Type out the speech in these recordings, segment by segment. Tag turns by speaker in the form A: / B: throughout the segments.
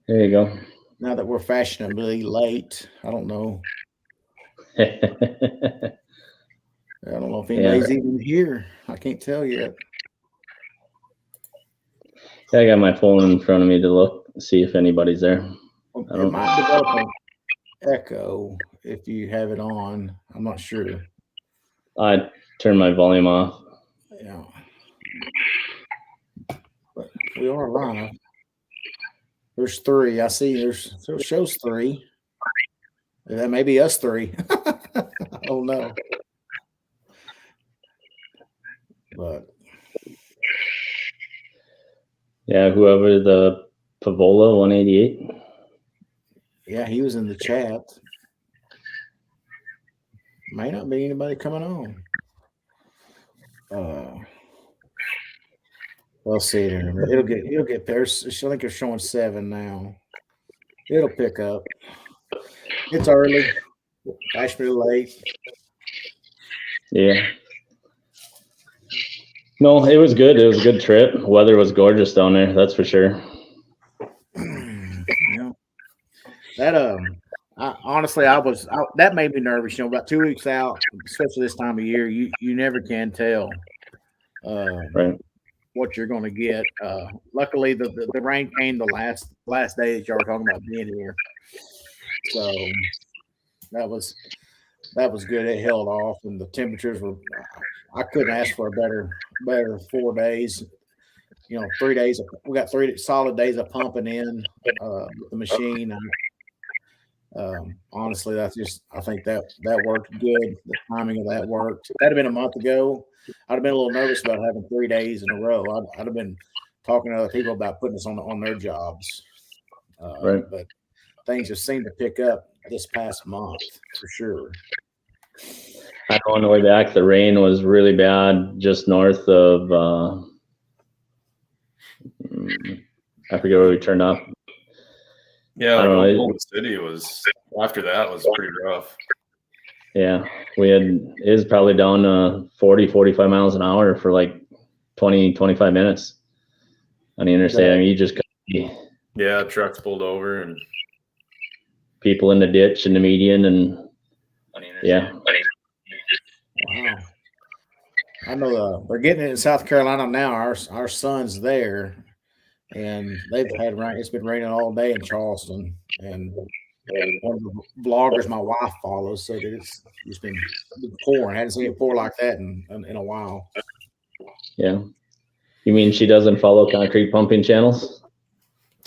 A: There you go.
B: Now that we're fashionably late, I don't know. I don't know if
A: Yeah.
B: anybody's even here. I can't tell yet.
A: I got my phone in front of me to look, see if anybody's there. I
B: It
A: don't.
B: might develop an echo if you have it on. I'm not sure.
A: I turned my volume off.
B: Yeah, but we are live. There's three. I see. It shows three. That may be us three. Oh no. But
A: Yeah, whoever the Pavola 188.
B: yeah, he was in the chat. May not be anybody coming on. Uh, we'll see it in a minute. It'll get there. I think they're showing 7 now. It'll pick up. It's early. Fashionably late.
A: Yeah. No, it was good. It was a good trip. Weather was gorgeous down there. That's for sure.
B: Yeah. That honestly, that made me nervous. About 2 weeks out, especially this time of year, you never can tell um,
A: Right.
B: what you're going to get. Luckily, the rain came the last day that y'all were talking about being here, so that was that was good. It held off, and the temperatures were. I couldn't ask for a better 4 days. 3 days. We got 3 solid days of pumping in with the machine. Honestly, I think that worked good. The timing of that worked. If that had been a month ago, I'd have been a little nervous about having 3 days in a row. I'd have been talking to other people about putting us on their jobs.
A: Right.
B: But things have seemed to pick up this past month for sure.
A: I know on the way back, the rain was really bad just north of, I forget where we turned off.
C: Yeah,
A: I
C: like
A: don't know.
C: Oklahoma City was after that was pretty rough.
A: Yeah, it was probably down 40, 45 miles an hour for like 20, 25 minutes on the interstate. I mean, you just couldn't see
C: Yeah, trucks pulled over and
A: people in the ditch and the median, and yeah.
B: Wow. I know they're getting it in South Carolina now. Our son's there, and they've had rain. It's been raining all day in Charleston, and one of the vloggers my wife follows said that it's been pouring. I hadn't seen it pour like that in a while.
A: Yeah. You mean she doesn't follow concrete pumping channels?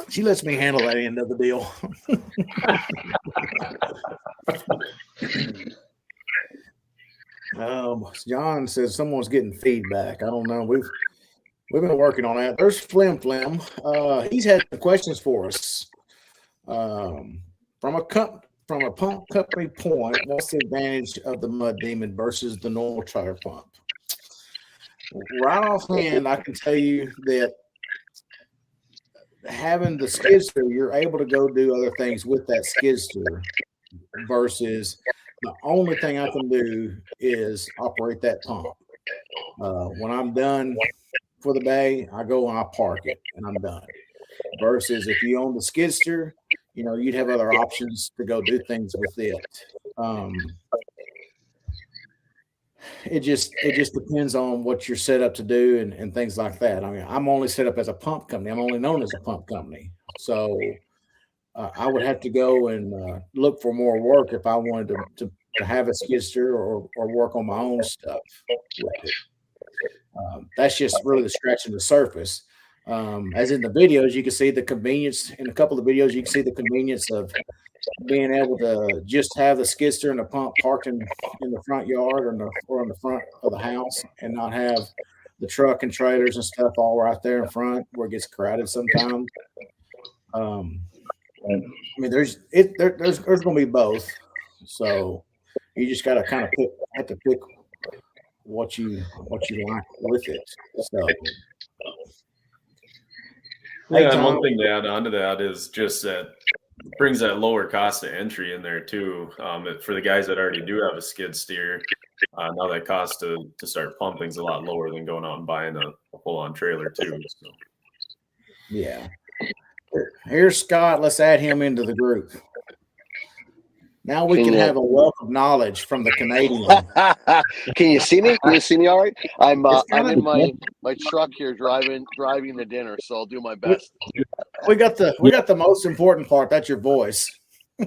B: She lets me handle that end of the deal. John says someone's getting feedback. I don't know. We've been working on that. There's Flim Flim. He's had some questions for us. From a pump company point, what's the advantage of the Mud Demon versus the normal trailer pump? Right offhand, I can tell you that having the skid steer, you're able to go do other things with that skid steer versus the only thing I can do is operate that pump. When I'm done for the day, I go and I park it and I'm done. Versus if you own the skid steer, you'd have other options to go do things with it. It just depends on what you're set up to do and things like that. I mean, I'm only set up as a pump company. I'm only known as a pump company. So I would have to go and look for more work if I wanted to have a skid steer or work on my own stuff with it. That's just really scratching the surface. As in the videos, you can see the convenience. In a couple of videos, you can see the convenience of being able to just have the skid steer and the pump parked in the front yard or in the front of the house and not have the truck and trailers and stuff all right there in front where it gets crowded sometimes. I mean, there's going to be both. So you just got to kind of have to pick what you like with it. So
C: yeah, and one thing to add on to that is just that brings that lower cost of entry in there too. For the guys that already do have a skid steer, now that cost to start pumping is a lot lower than going out and buying a full-on trailer too. So.
B: Yeah, Here's Scott. Let's add him into the group. Now we can have a wealth of knowledge from the Canadian.
D: Can you see me? Can you see me all right? I'm in my truck here driving to dinner, so I'll do my best.
B: We got the most important part. That's your voice.
D: I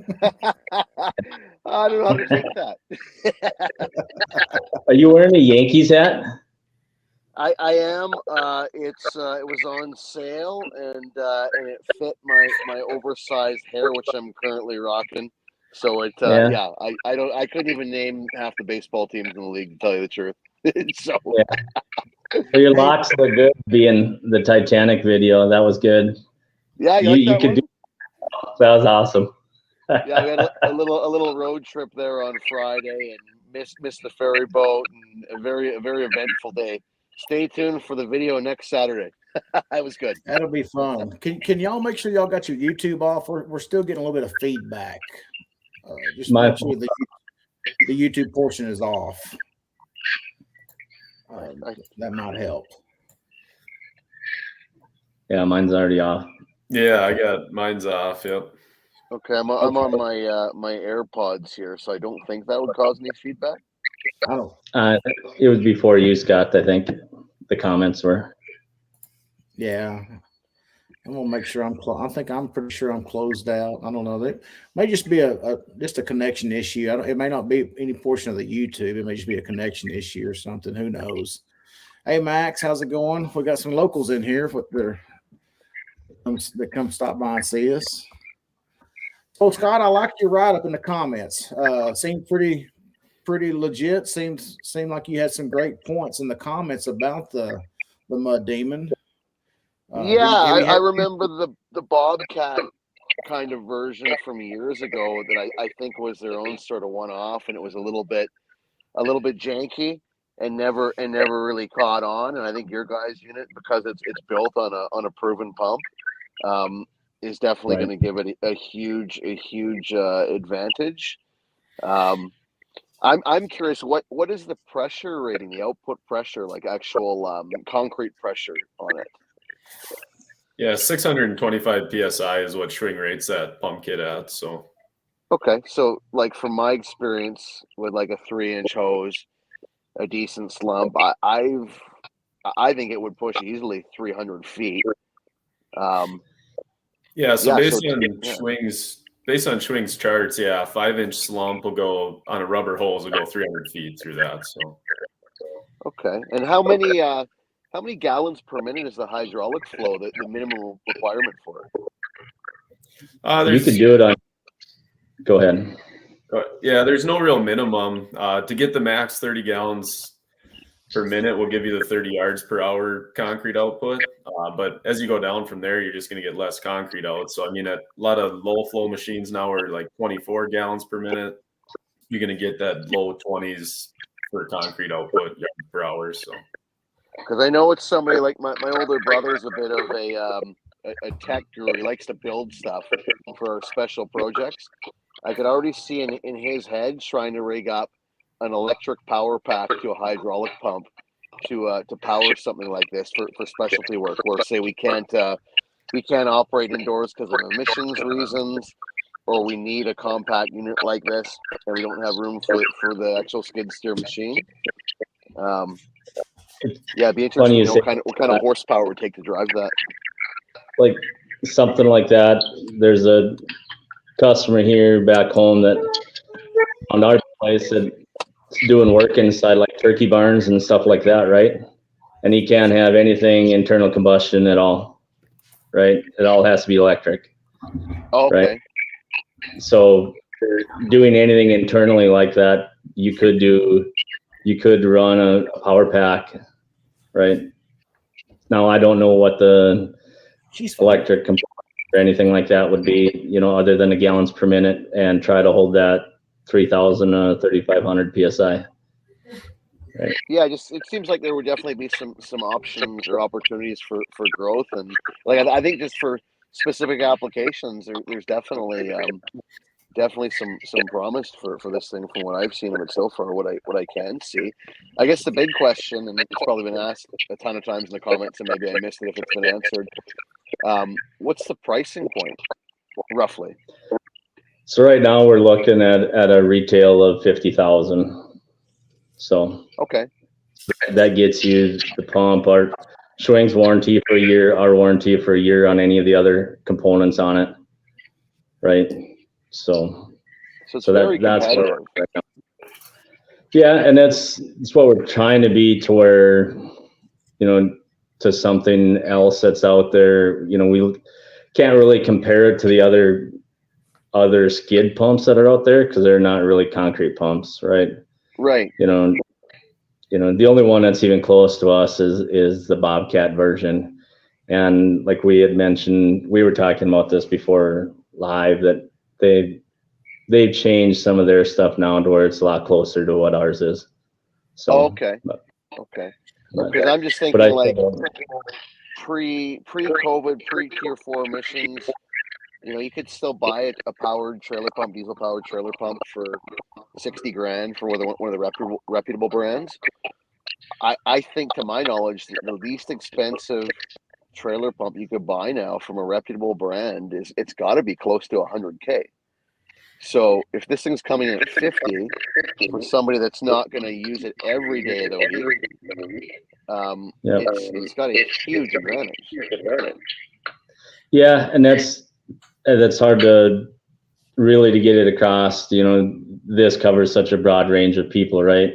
D: don't know how to take that.
A: Are you wearing a Yankees hat?
D: I am. It was on sale and it fit my oversized hair, which I'm currently rocking. So I couldn't even name half the baseball teams in the league, to tell you the truth. So
A: your locks look good. Being the Titanic video, that was good.
D: Yeah,
A: you could do. That was awesome.
D: Yeah, we had a little road trip there on Friday and missed the ferry boat, and a very eventful day. Stay tuned for the video next Saturday. That was good.
B: That'll be fun. Can y'all make sure y'all got your YouTube off? We're still getting a little bit of feedback. Just make sure the YouTube portion is off. That might help.
A: Yeah, mine's already off.
C: Yeah, I got mine's off. Yep.
D: Okay, I'm on my AirPods here, so I don't think that would cause any feedback.
B: I don't.
A: It was before you, Scott. I think the comments were.
B: Yeah, I'm gonna make sure I'm pretty sure I'm closed out. I don't know. That may just be just a connection issue. It may not be any portion of the YouTube. It may just be a connection issue or something. Who knows? Hey Max, how's it going? We got some locals in here that come stop by and see us. So Scott, I liked your write up in the comments. Seemed pretty legit. Seemed like you had some great points in the comments about the Mud Demon.
D: I remember the Bobcat kind of version from years ago that I think was their own sort of one-off, and it was a little bit janky and never really caught on. And I think your guys' unit, because it's built on a proven pump, is definitely going to give it a huge advantage. I'm curious, what is the pressure rating, the output pressure, like actual concrete pressure on it?
C: Yeah, 625 psi is what Schwing rates that pump kit at. So
D: okay, so like from my experience with like a 3-inch hose, a decent slump, I think it would push easily 300 feet.
C: Based on Schwing's charts, 5-inch slump will go on a rubber hose will go 300 feet through that. So
D: okay, and how many gallons per minute is the hydraulic flow, the minimum requirement for it?
A: You could do it on. Go ahead.
C: Yeah, there's no real minimum. To get the max 30 gallons per minute will give you the 30 yards per hour concrete output. But as you go down from there, you're just going to get less concrete out. So, I mean, a lot of low flow machines now are like 24 gallons per minute. You're going to get that low 20s for concrete output yards per hour. So,
D: because I know it's somebody like my older brother's a bit of a tech guru. He likes to build stuff for special projects. I could already see in his head trying to rig up an electric power pack to a hydraulic pump to power something like this for specialty work, where say we can't operate indoors because of emissions reasons, or we need a compact unit like this and we don't have room for the actual skid steer machine. It'd be interesting to know what kind of horsepower it would take to drive that.
A: Like something like that. There's a customer here back home that on our place that doing work inside like turkey barns and stuff like that, right? And he can't have anything internal combustion at all, right? It all has to be electric.
D: Okay.
A: Right? So doing anything internally like that, you could run a power pack, right? Now I don't know what the electric component or anything like that would be, other than the gallons per minute, and try to hold that 3,000 3,500 psi. Right.
D: Yeah, it seems like there would definitely be some options or opportunities for growth, and like I think just for specific applications, there's definitely some promise for this thing from what I've seen of it so far, what I can see. I guess the big question, and it's probably been asked a ton of times in the comments, and maybe I missed it if it's been answered. What's the pricing point roughly?
A: So right now we're looking at a retail of 50,000. So
D: Okay.
A: that gets you the pump, our Schwing's warranty for a year, our warranty for a year on any of the other components on it. Right. So
D: it's very
A: that's
D: competitive.
A: Yeah, and that's what we're trying to be to where, to something else that's out there. We can't really compare it to the other skid pumps that are out there because they're not really concrete pumps, right?
D: Right.
A: The only one that's even close to us is the Bobcat version. And like we had mentioned, we were talking about this before live, that they've changed some of their stuff now to where it's a lot closer to what ours is. So
D: okay.
A: But
D: Because I'm just thinking like pre-COVID, pre-Tier 4 emissions, you could still buy a powered trailer pump, diesel powered trailer pump for 60 grand for one of the reputable brands. I think, to my knowledge, the least expensive trailer pump you could buy now from a reputable brand it's got to be close to $100K. So if this thing's coming in at 50 for somebody that's not going to use it every day of the week, it's got a huge advantage.
A: Yeah, and that's hard to get it across. This covers such a broad range of people, right?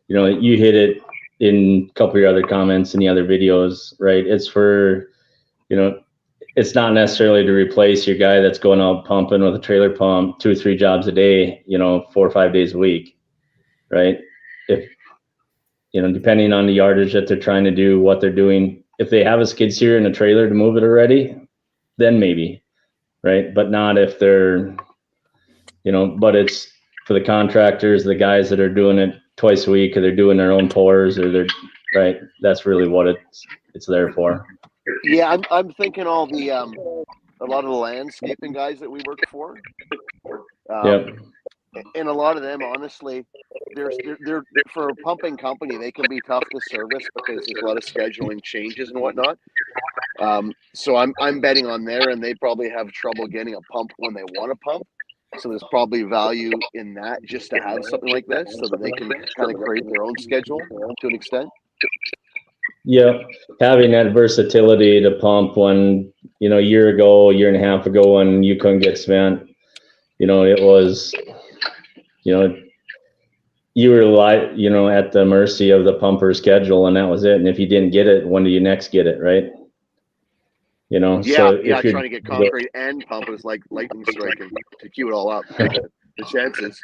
A: You hit it in a couple of your other comments in the other videos, right? It's for, it's not necessarily to replace your guy that's going out pumping with a trailer pump 2 or 3 jobs a day, 4 or 5 days a week, right? If, depending on the yardage that they're trying to do, what they're doing, if they have a skid steer and a trailer to move it already, then maybe, right? But not if they're, but it's for the contractors, the guys that are doing it twice a week, or they're doing their own pours, or they're, right? That's really what it's there for.
D: Yeah, I'm thinking all the a lot of the landscaping guys that we work for. And a lot of them, honestly, they're for a pumping company, they can be tough to service because there's a lot of scheduling changes and whatnot. So I'm betting on there, and they probably have trouble getting a pump when they want to pump. So there's probably value in that, just to have something like this so that they can kind of create their own schedule to an extent.
A: Yeah, having that versatility to pump when, a year and a half ago when you couldn't get cement, it was, you were at the mercy of the pumper's schedule, and that was it. And if you didn't get it, when do you next get it, right? So if you're
D: trying to get concrete and pump is like lightning striking to queue it all up. The chances.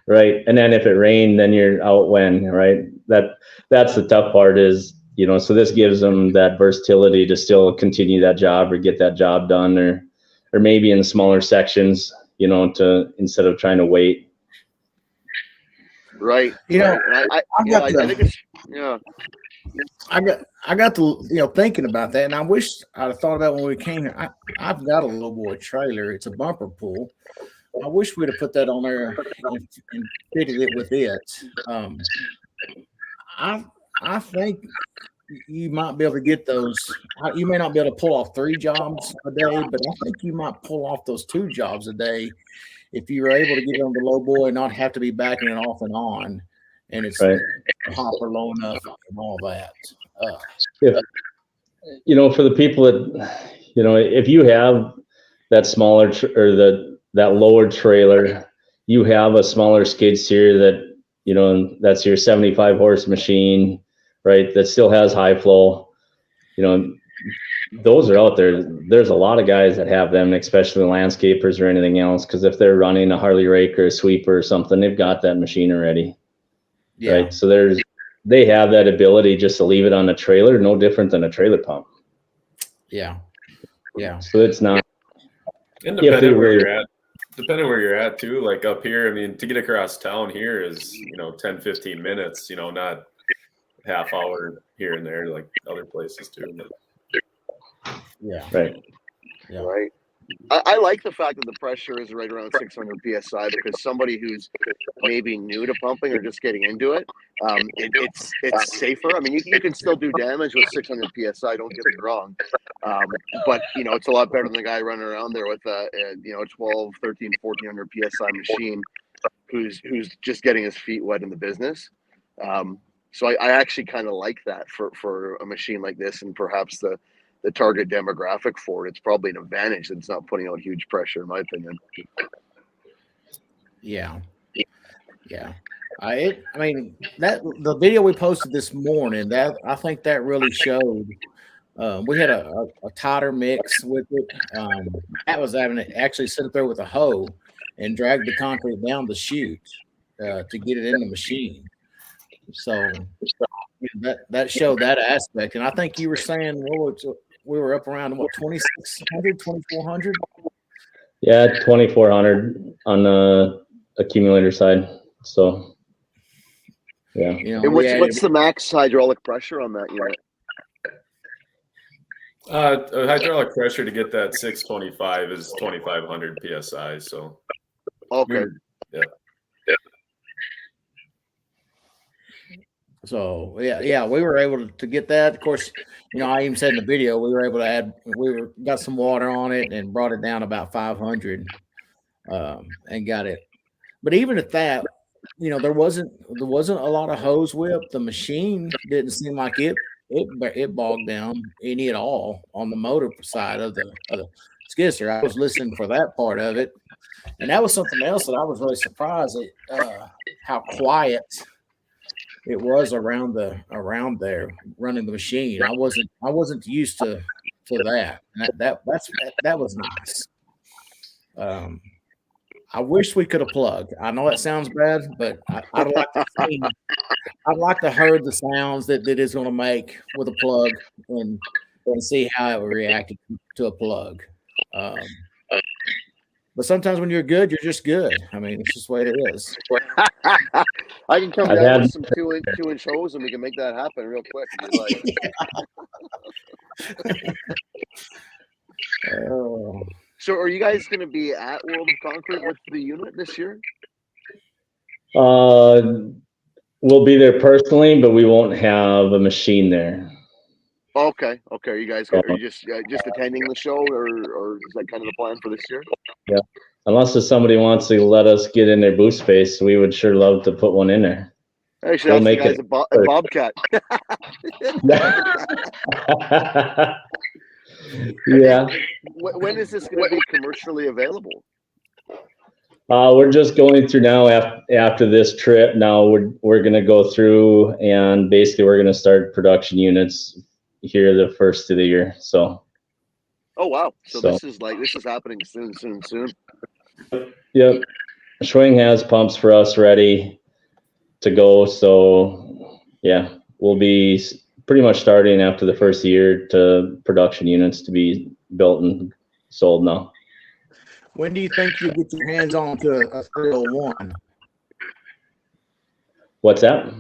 A: Right. And then if it rained, then you're out when, right? That's the tough part is, so this gives them that versatility to still continue that job or get that job done, or maybe in smaller sections, to, instead of trying to wait.
D: Right. I think it's, yeah.
B: I got to thinking about that, and I wish I'd have thought about it when we came here. I've got a low boy trailer. It's a bumper pull. I wish we'd have put that on there and fitted it with it. I think you might be able to get those. You may not be able to pull off 3 jobs a day, but I think you might pull off those 2 jobs a day if you were able to get on the low boy and not have to be backing it off and on. And it's
A: right.
B: Hopper low enough and all that.
A: For the people that, if you have that smaller that lower trailer, you have a smaller skid steer that, that's your 75 horse machine, right? That still has high flow, those are out there. There's a lot of guys that have them, especially landscapers or anything else. Cause if they're running a Harley rake or a sweeper or something, they've got that machine already. Yeah. Right. So they have that ability just to leave it on the trailer, no different than a trailer pump.
B: Yeah. Yeah.
A: So it's not.
C: And depending where you're at too, like up here, I mean, to get across town here is, 10, 15 minutes, not half hour here and there, like other places too. But.
B: Yeah.
A: Right.
B: Yeah.
D: Right. I like the fact that the pressure is right around 600 psi because somebody who's maybe new to pumping or just getting into it, it's safer. I mean, you can still do damage with 600 psi. Don't get me wrong, but it's a lot better than the guy running around there with a 12, 13, 1400 psi machine who's just getting his feet wet in the business. So I actually kind of like that for a machine like this, and perhaps the target demographic for it. It's probably an advantage that it's not putting out huge pressure, in my opinion.
B: Yeah. I mean that the video we posted this morning, that I think that really showed. We had a tighter mix with it. That was having to actually sit up there with a hoe and drag the concrete down the chute to get it in the machine. So that showed that aspect. And I think you were saying we were up around what 2,600, 2,400.
A: Yeah, 2,400 on the accumulator side. So yeah.
D: And what's the max hydraulic pressure on that unit?
C: Hydraulic pressure to get that 625 is 2,500 psi. So
D: okay.
C: Yeah.
B: So yeah, we were able to get that. Of course, I even said in the video we were able to add. Got some water on it and brought it down about 500, and got it. But even at that, there wasn't a lot of hose whip. The machine didn't seem like it bogged down any at all on the motor side of the skid steer. I was listening for that part of it, and that was something else that I was really surprised at how quiet it was around there running the machine. I wasn't used to that. And that was nice. I wish we could have plugged. I know that sounds bad, but I'd like to hear the sounds that it's going to make with a plug and see how it would react to a plug. But sometimes when you're good, you're just good. I mean, it's just the way it is.
D: I can come down with some 2-inch hose and we can make that happen real quick. So are you guys going to be at World of Concrete with the unit this year?
A: We'll be there personally, but we won't have a machine there.
D: Okay. Are you guys just attending the show, or is that kind of the plan for this year?
A: Yeah. Unless somebody wants to let us get in their booth space, we would sure love to put one in there.
D: Actually, we'll that's the guys a Bobcat.
A: Yeah.
D: When is this going to be commercially available?
A: We're just going through now after this trip. Now we're going to go through, and basically we're going to start production units here the first of the year. So.
D: Oh wow! So this is happening soon.
A: Yep. Schwing has pumps for us ready to go. So yeah, we'll be pretty much starting after the first year to production units to be built and sold now.
B: When do you think you'll get your hands on to a 301?
A: What's that?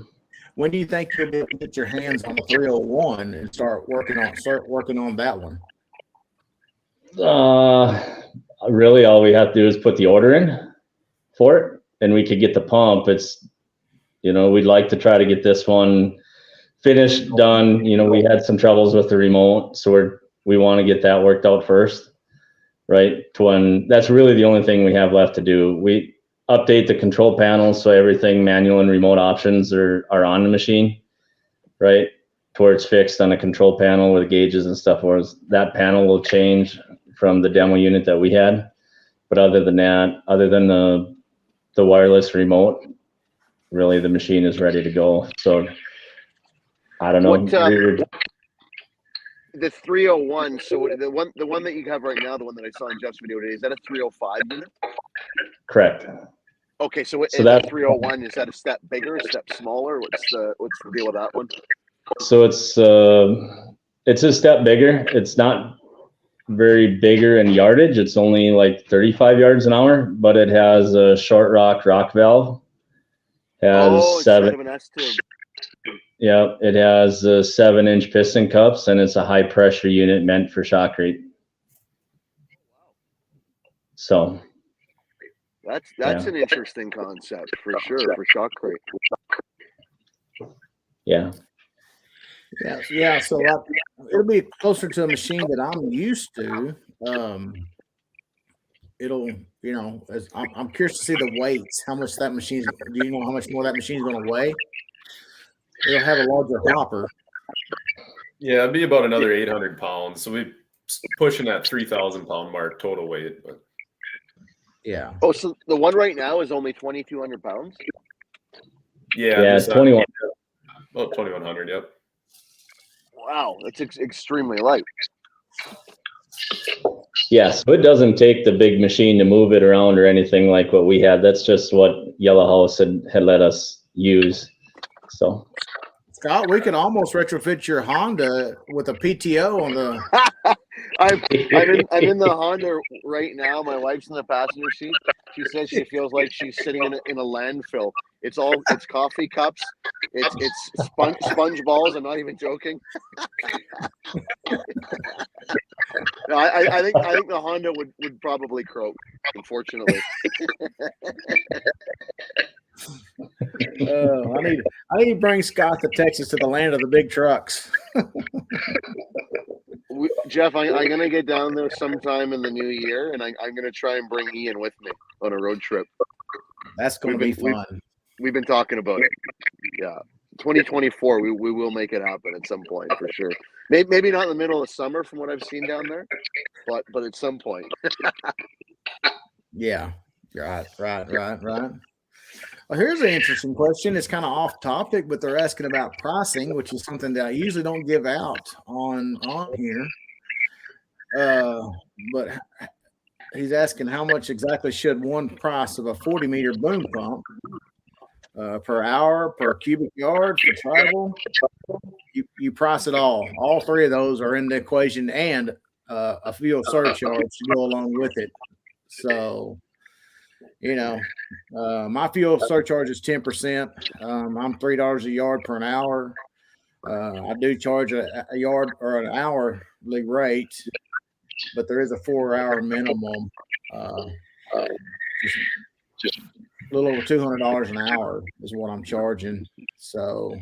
B: When do you think you'll be able to get your hands on a 301 and start working on that one?
A: Really all we have to do is put the order in for it, and we could get the pump. It's, we'd like to try to get this one finished, done. We had some troubles with the remote, so we want to get that worked out first, right? That's really the only thing we have left to do. We update the control panel so everything manual and remote options are on the machine, right? To where it's fixed on a control panel with gauges and stuff, whereas that panel will change from the demo unit that we had. But other than that, other than the wireless remote, really the machine is ready to go. So I don't know.
D: The 301, so the one that you have right now, the one that I saw in Jeff's video today, is that a 305 unit?
A: Correct.
D: Okay, so that 301, is that a step bigger, a step smaller? What's the deal with that one?
A: So it's a step bigger. It's not very bigger in yardage. It's only like 35 yards an hour, but it has a short rock valve. Has seven. Of an S-tube. Yeah, it has 7-inch piston cups, and it's a high pressure unit meant for shotcrete. So
D: That's
A: Yeah.
D: an interesting concept for sure for shotcrete.
A: yeah,
B: Yeah. So it'll be closer to a machine that I'm used to. It'll, I'm curious to see the weights. How much that machine's? Do you know how much more that machine's going to weigh? It'll have a larger hopper.
C: Yeah, it'd be about another 800 pounds. So we pushing that 3,000 pound mark total weight. But
B: Yeah.
D: Oh, so the one right now is only 2,200 pounds?
C: yeah,
A: yeah.
C: this,
A: 21.
C: about 2,100. Yep.
D: Wow, that's extremely light.
A: Yeah, so it doesn't take the big machine to move it around or anything like what we had. That's just what Yellow House had let us use. So
B: Scott, we could almost retrofit your Honda with a PTO on the.
D: I'm in the Honda right now. My wife's in the passenger seat. She says she feels like she's sitting in a landfill. It's coffee cups. It's sponge balls. I'm not even joking. No, I think the Honda would probably croak, unfortunately.
B: I need to bring Scott to Texas, to the land of the big trucks.
D: Jeff, I'm going to get down there sometime in the new year, and I'm going to try and bring Ian with me on a road trip.
B: That's going to be fun.
D: We've been talking about it. Yeah. 2024, we will make it happen at some point for sure. Maybe not in the middle of summer from what I've seen down there, but at some point.
B: Yeah. Right. Well, here's an interesting question. It's kind of off topic, but they're asking about pricing, which is something that I usually don't give out on here. But he's asking how much exactly should one price of a 40-meter boom pump per hour, per cubic yard, for travel? You price it all. All three of those are in the equation, and a fuel surcharge to go along with it. So, my fuel surcharge is 10%. I'm $3 a yard per an hour. I do charge a yard or an hourly rate, but there is a 4-hour minimum. Just a little over $200 an hour is what I'm charging. So,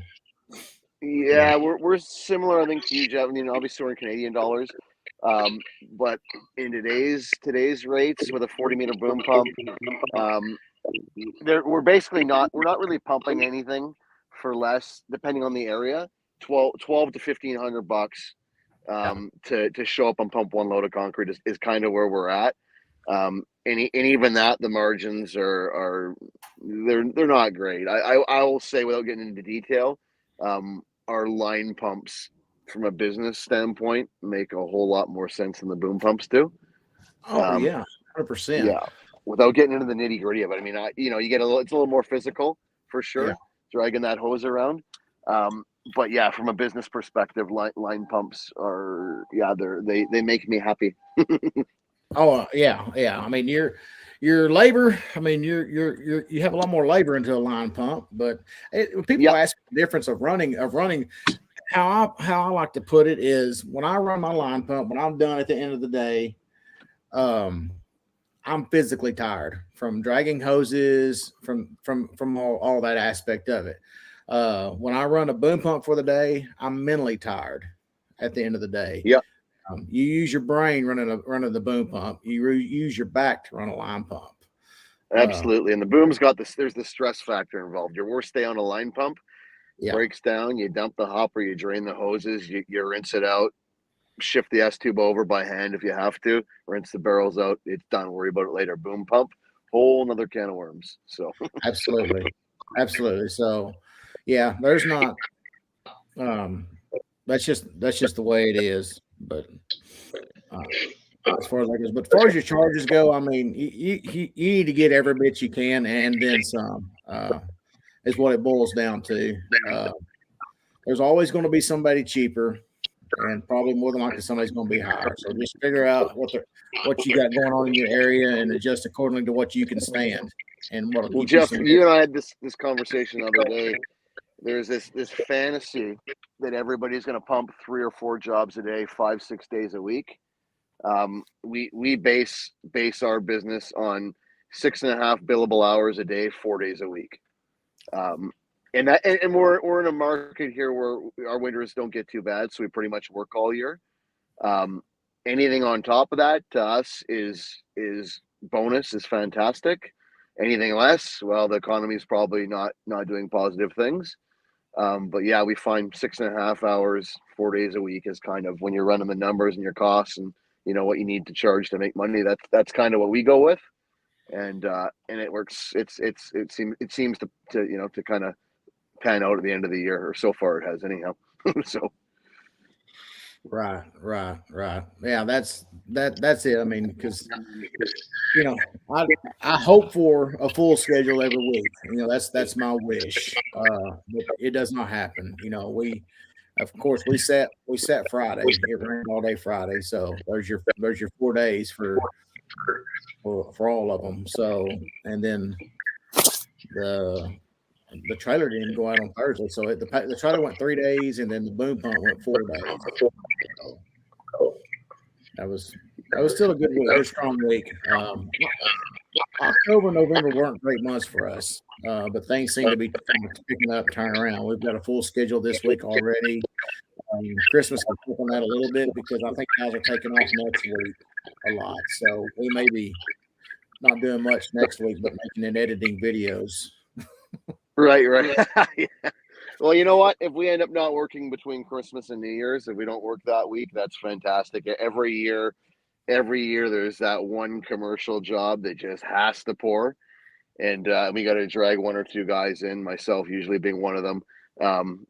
D: yeah, we're similar, I think, to you, Jeff. I mean, obviously we're in Canadian dollars, but in today's rates with a 40-meter boom pump, we're not really pumping anything for less, depending on the area. 12 to $1,500 to show up and pump one load of concrete is kind of where we're at. And even that, the margins are they're not great. I will say, without getting into detail, our line pumps from a business standpoint make a whole lot more sense than the boom pumps do.
B: Oh yeah, 100%.
D: Yeah, without getting into the nitty gritty of it, I mean, you get it's a little more physical for sure, dragging that hose around. But yeah, from a business perspective, line pumps are they make me happy.
B: Oh yeah. I mean, your labor. I mean, you have a lot more labor into a line pump. But when people ask the difference of running, how I like to put it is, when I run my line pump, when I'm done at the end of the day, I'm physically tired from dragging hoses, from all that aspect of it. When I run a boom pump for the day, I'm mentally tired at the end of the day.
D: Yeah.
B: You use your brain running the boom pump. You use your back to run a line pump.
D: Absolutely. And the boom's got this, there's the stress factor involved. Your worst day on a line pump breaks down, you dump the hopper, you drain the hoses, you rinse it out, shift the S-tube over by hand if you have to, rinse the barrels out, it's done. Worry about it later. Boom pump, whole another can of worms. So
B: Absolutely. So yeah, there's not that's just the way it is. But as far as that goes, but as far as your charges go, I mean, you need to get every bit you can and then some. Is what it boils down to. There's always going to be somebody cheaper, and probably more than likely somebody's going to be higher. So just figure out what you got going on in your area and adjust accordingly to what you can stand. And what.
D: Well, Jeff, you and I had this conversation the other day. There's this fantasy that everybody's going to pump 3 or 4 jobs a day, 5-6 days a week. We base our business on 6.5 billable hours a day, 4 days a week. And we're in a market here where our winters don't get too bad, so we pretty much work all year. Anything on top of that to us is bonus, is fantastic. Anything less, well, the economy is probably not doing positive things. But yeah, we find 6.5 hours, 4 days a week is kind of, when you're running the numbers and your costs and you know what you need to charge to make money. That's kind of what we go with, and it works. It seems to you know, to kind of pan out at the end of the year, or so far it has anyhow. So.
B: Right. Yeah, that's it. I mean, because you know, I hope for a full schedule every week. You know, that's my wish. But it does not happen. You know, of course we set Friday. It rained all day Friday, so there's your 4 days for all of them. So, and then the trailer didn't go out on Thursday, so the trailer went 3 days, and then the boom pump went 4 days. So that was still a good strong week. October, November weren't great months for us, but things seem to be picking up, turning around. We've got a full schedule this week already. Christmas can flip on that a little bit because I think guys are taking off next week a lot, so we may be not doing much next week, but making and editing videos.
D: Right. Yeah. Well, you know what? If we end up not working between Christmas and New Year's, if we don't work that week, that's fantastic. Every year there's that one commercial job that just has to pour, and we got to drag one or two guys in, myself usually being one of them,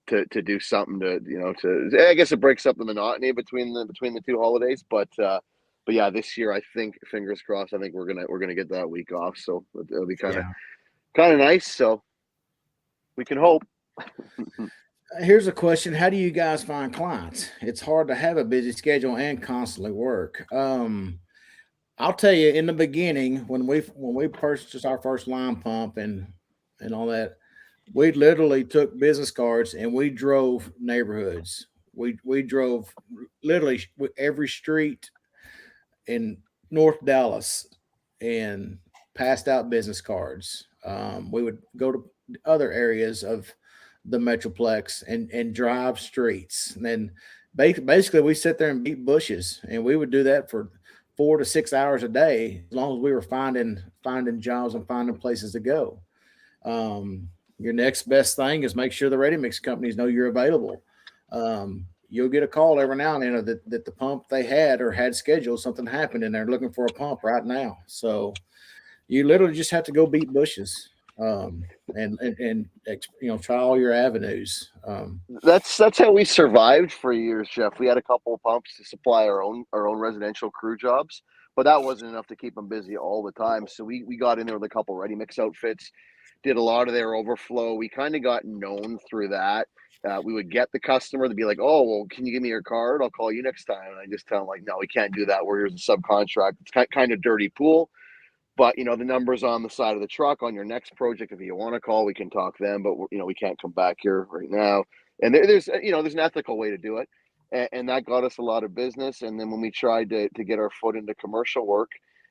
D: to do something to, you know, to, I guess it breaks up the monotony between the two holidays. But yeah, this year I think, fingers crossed, I think we're gonna get that week off, so it'll be kind of nice. So we can hope.
B: Here's a question: how do you guys find clients? It's hard to have a busy schedule and constantly work. I'll tell you, in the beginning, when we purchased our first line pump and all that, we literally took business cards and we drove neighborhoods. We drove literally every street in North Dallas and passed out business cards. We would go to other areas of the Metroplex and drive streets. And then basically we sit there and beat bushes, and we would do that for 4 to 6 hours a day, as long as we were finding jobs and finding places to go. Your next best thing is make sure the ready mix companies know you're available. You'll get a call every now and then that the pump they had scheduled, something happened and they're looking for a pump right now. So you literally just have to go beat bushes, and you know, try all your avenues.
D: That's how we survived for years, Jeff. We had a couple of pumps to supply our own residential crew jobs, but that wasn't enough to keep them busy all the time. So we got in there with a couple ready mix outfits, did a lot of their overflow. We kind of got known through that. We would get the customer to be like, "Oh, well, can you give me your card? I'll call you next time." And I just tell them, like, "No, we can't do that. We're here's a subcontract. It's kind of dirty pool." But, you know, the numbers on the side of the truck on your next project, if you want to call, we can talk then, but, you know, we can't come back here right now. And there's an ethical way to do it. And that got us a lot of business. And then when we tried to get our foot into commercial work,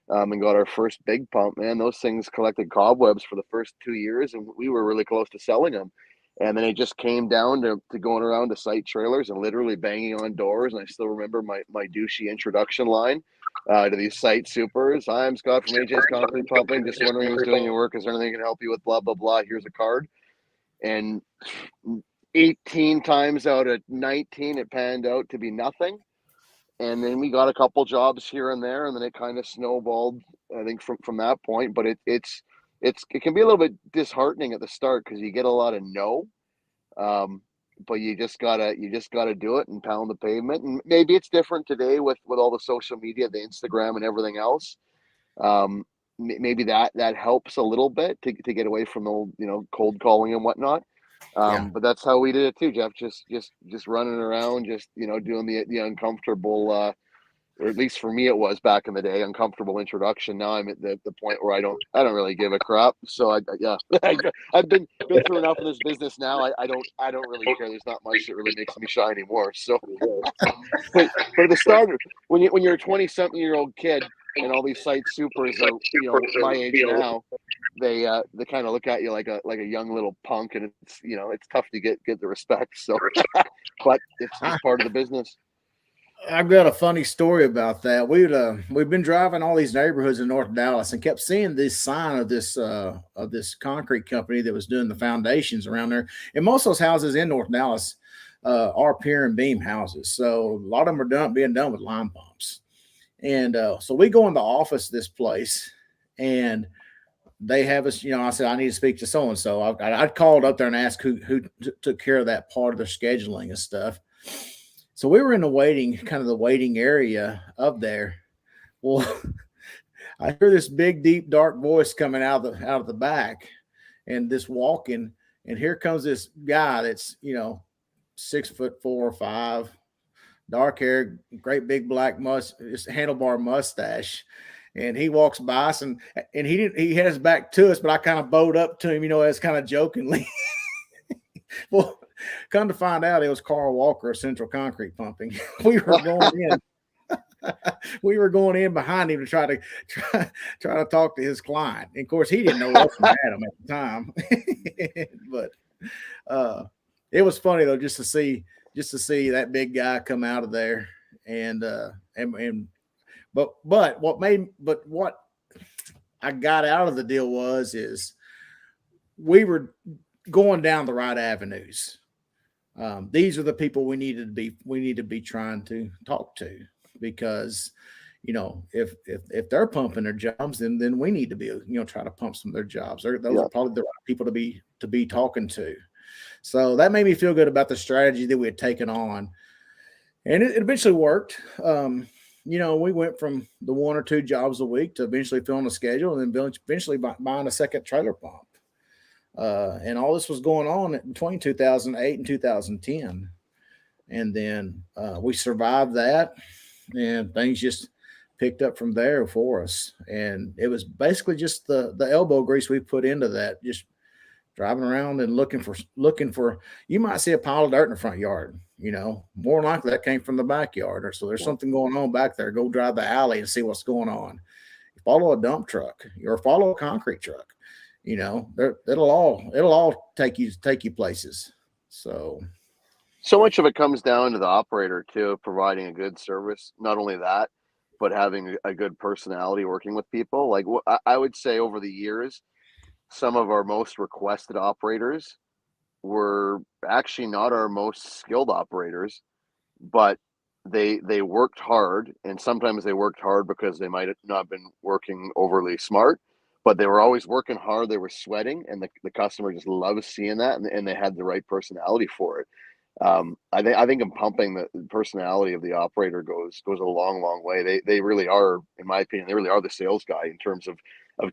D: and got our first big pump, man, those things collected cobwebs for the first 2 years, and we were really close to selling them. And then it just came down to going around to site trailers and literally banging on doors. And I still remember my douchey introduction line to these site supers. "Hi, I'm Scott from AJ's Concrete Pumping. Just wondering who's doing your work. Is there anything I can help you with? Blah, blah, blah. Here's a card." And 18 times out of 19, it panned out to be nothing. And then we got a couple jobs here and there, and then it kind of snowballed, I think, from that point. But it can be a little bit disheartening at the start because you get a lot of no. But you just gotta do it and pound the pavement. And maybe it's different today with all the social media, the Instagram and everything else. Maybe that helps a little bit to get away from the, you know, cold calling and whatnot. But that's how we did it too, Jeff. Just running around, just, you know, doing the uncomfortable or at least for me it was back in the day, uncomfortable introduction. Now I'm at the point where I don't really give a crap. So I've been through enough in this business now. I don't really care. There's not much that really makes me shy anymore. So but at the start, when you're a 20-something-year-old kid and all these site supers are, my age now, they kind of look at you like a young little punk, and it's tough to get the respect. So but it's part of the business.
B: I've got a funny story about that. We've been driving all these neighborhoods in North Dallas and kept seeing this sign of this concrete company that was doing the foundations around there. And most of those houses in North Dallas are pier and beam houses. So a lot of them are being done with line pumps. And so we go in the office of this place, and they have us, I said, I need to speak to so-and-so. I called up there and asked who took care of that part of their scheduling and stuff. So we were in the waiting area up there. Well, I hear this big, deep, dark voice coming out of the back, and this walking, and here comes this guy that's 6'4" or 5", dark hair, great big black handlebar mustache. And he walks by us, and he had his back to us, but I kind of bowed up to him, as kind of jokingly. Well, come to find out, it was Carl Walker of Central Concrete Pumping. We were going in behind him to try to talk to his client. And of course, he didn't know us from Adam at the time. But it was funny though, just to see that big guy come out of there. But what I got out of the deal is we were going down the right avenues. These are the people we need to be trying to talk to, because if they're pumping their jobs, then we need to be try to pump some of their jobs. Those are probably the right people to be talking to. So that made me feel good about the strategy that we had taken on, and it eventually worked. We went from the 1 or 2 jobs a week to eventually filling a schedule, and then eventually buying a second trailer pump. And all this was going on between 2008 and 2010. And then we survived that, and things just picked up from there for us. And it was basically just the elbow grease we put into that, just driving around and looking for, you might see a pile of dirt in the front yard, more than likely that came from the backyard. Or so there's something going on back there. Go drive the alley and see what's going on. Follow a dump truck or follow a concrete truck. It'll all take you places. So
D: much of it comes down to the operator too, providing a good service. Not only that, but having a good personality, working with people. Like I would say over the years, some of our most requested operators were actually not our most skilled operators, but they worked hard, and sometimes they worked hard because they might have not been working overly smart, but they were always working hard. They were sweating, and the customer just loves seeing that, and they had the right personality for it. I think in pumping, the personality of the operator goes a long way. They really are, in my opinion, they really are the sales guy in terms of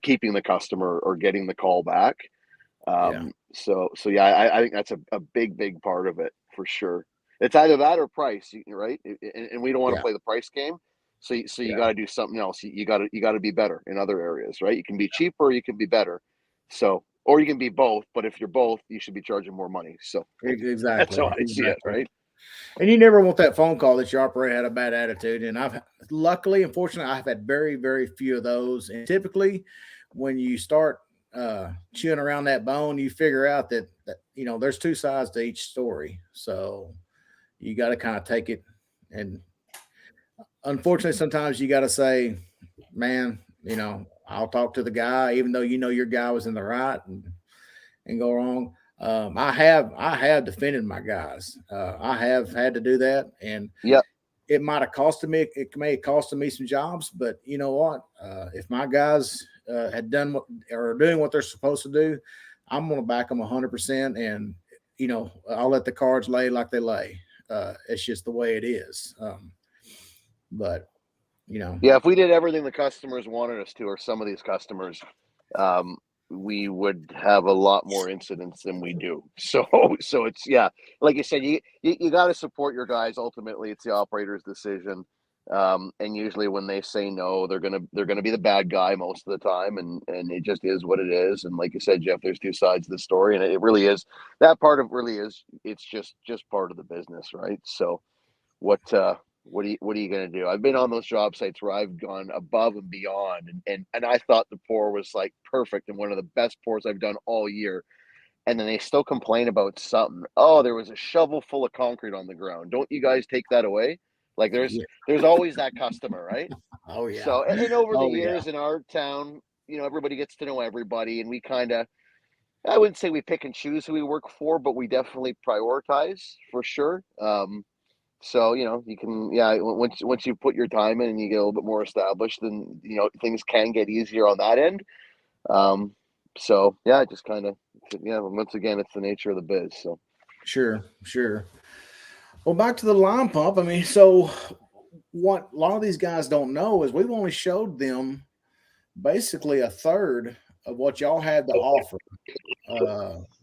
D: keeping the customer or getting the call back. So I think that's a big part of it for sure. It's either that or price, right? And we don't want to play the price game. So you got to do something else. You got to be better in other areas, right? You can be cheaper, you can be better. So, or you can be both, but if you're both, you should be charging more money. So
B: exactly,
D: that's how I see it, right?
B: And you never want that phone call that your operator had a bad attitude. And luckily, unfortunately, I've had very, very few of those. And typically, when you start chewing around that bone, you figure out that there's 2 sides to each story. So you got to kind of take it. And unfortunately, sometimes you got to say, man, I'll talk to the guy, even though your guy was in the right, and go wrong. I have defended my guys. I have had to do that, and it might have costed me. It may have costed me some jobs, but you know what? If my guys had done what or doing what they're supposed to do, I'm going to back them 100%, and I'll let the cards lay like they lay. It's just the way it is. But
D: if we did everything the customers wanted us to, or some of these customers, we would have a lot more incidents than we do. So it's like you said, you got to support your guys. Ultimately, it's the operator's decision. And usually when they say no, they're gonna be the bad guy most of the time, and it just is what it is. And like you said, Jeff, there's two sides to the story, and it really is, that part of really is, it's just part of the business, right? So what are you gonna do? I've been on those job sites where I've gone above and beyond, and I thought the pour was like perfect and one of the best pours I've done all year. And then they still complain about something. Oh, there was a shovel full of concrete on the ground. Don't you guys take that away? Like there's always that customer, right?
B: Oh yeah.
D: So, and over the
B: Oh,
D: years in our town, everybody gets to know everybody, and we kind of, I wouldn't say we pick and choose who we work for, but we definitely prioritize for sure. So, you can, once you put your time in and you get a little bit more established, then, things can get easier on that end. So yeah, just kind of, once again, it's the nature of the biz. So
B: Sure. Well, back to the line pump. I mean, so what a lot of these guys don't know is we've only showed them basically a third of what y'all had to offer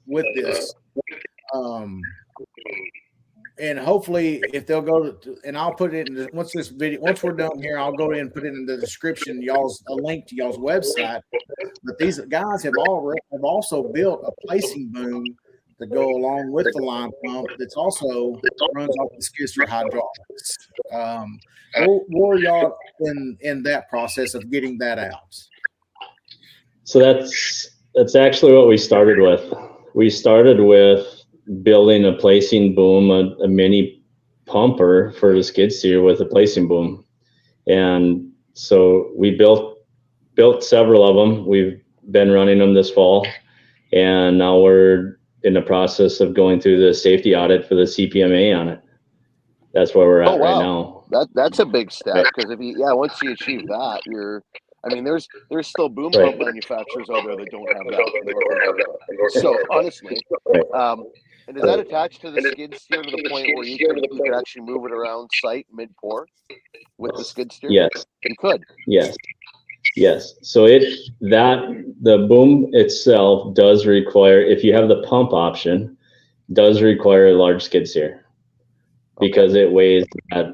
B: with this. And hopefully if they'll go to, and I'll put it in once we're done here, I'll go in and put it in the description, a link to y'all's website. But these guys have also built a placing boom to go along with the line pump that's also runs off the skid steer hydraulics. Where are y'all in that process of getting that out?
A: So that's actually what we started with. We started with building a placing boom, a mini pumper for the skid steer with a placing boom. And so we built several of them. We've been running them this fall, and now we're in the process of going through the safety audit for the CPMA on it. That's where we're at right now.
D: That's a big step, because once you achieve that, there's still boom pump manufacturers out there that don't have that. So honestly, and is that attached to the skid steer to the point where you could actually move it around site mid pour with the skid steer?
A: Yes,
D: you could.
A: Yes. So the boom itself does require, if you have the pump option, does require a large skid steer because it weighs at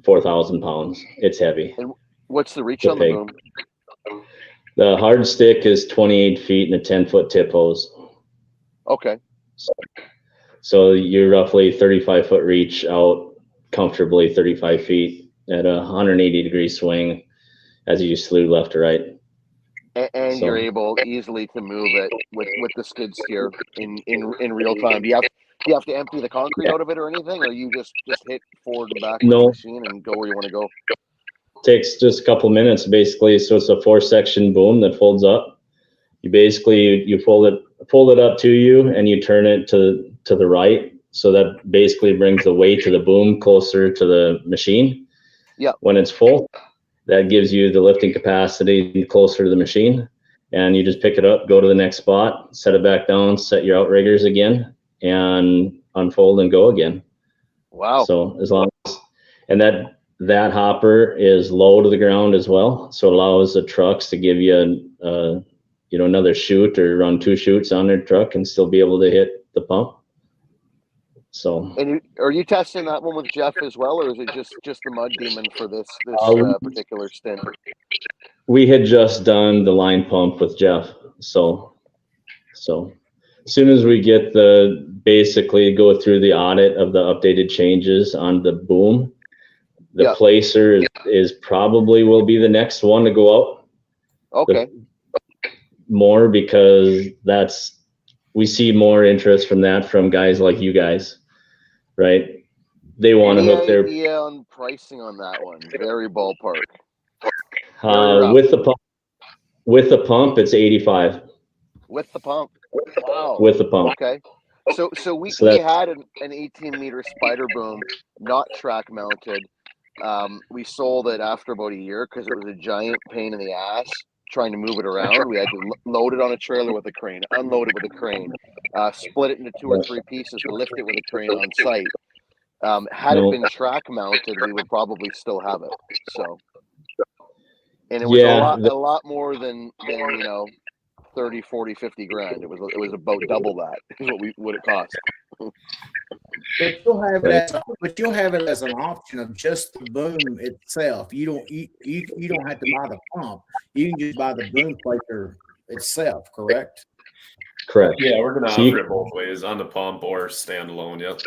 A: 4,000 pounds. It's heavy.
D: And what's the reach on the boom?
A: The hard stick is 28 feet and a 10-foot tip hose.
D: Okay.
A: So you're roughly 35-foot reach out comfortably, 35 feet at a 180-degree swing as you slew left to right.
D: And you're able easily to move it with the skid steer in real time. Do you have to empty the concrete out of it or anything, or you just hit forward and back with the machine and go where you want to go?
A: Takes just a couple minutes basically. So it's a 4-section boom that folds up. You fold it up to you and you turn it to the right. So that basically brings the weight of the boom closer to the machine. Yeah. When it's full, that gives you the lifting capacity closer to the machine, and you just pick it up, go to the next spot, set it back down, set your outriggers again, and unfold and go again. Wow. So as long as, and that hopper is low to the ground as well. So it allows the trucks to give you another chute or run 2 chutes on their truck and still be able to hit the pump. So,
D: and are you testing that one with Jeff as well, or is it just the Mud Demon for this particular stint?
A: We had just done the line pump with Jeff. So as soon as we get basically go through the audit of the updated changes on the boom, the placer is probably will be the next one to go out. Okay. More because we see more interest from that from guys like you guys, right? They want to hook their
D: idea on pricing on that one. Very ballpark.
A: With the pump, it's 85.
D: With the pump. Wow.
A: With the pump.
D: Okay. So we had an 18-meter spider boom, not track mounted. We sold it after about a year because it was a giant pain in the ass trying to move it around. We had to load it on a trailer with a crane, unload it with a crane, split it into 2 or 3 pieces to lift it with a crane on site. Had it been track mounted, we would probably still have it. So, and it was a lot more than 30, 40, 50 grand. It was about double that is what it cost.
B: but you'll have it as an option of just the boom itself. You don't have to buy the pump. You can just buy the boom plater itself, correct?
A: Correct.
C: Yeah, we're gonna
A: So
C: offer it both ways, on the pump or standalone. Yep.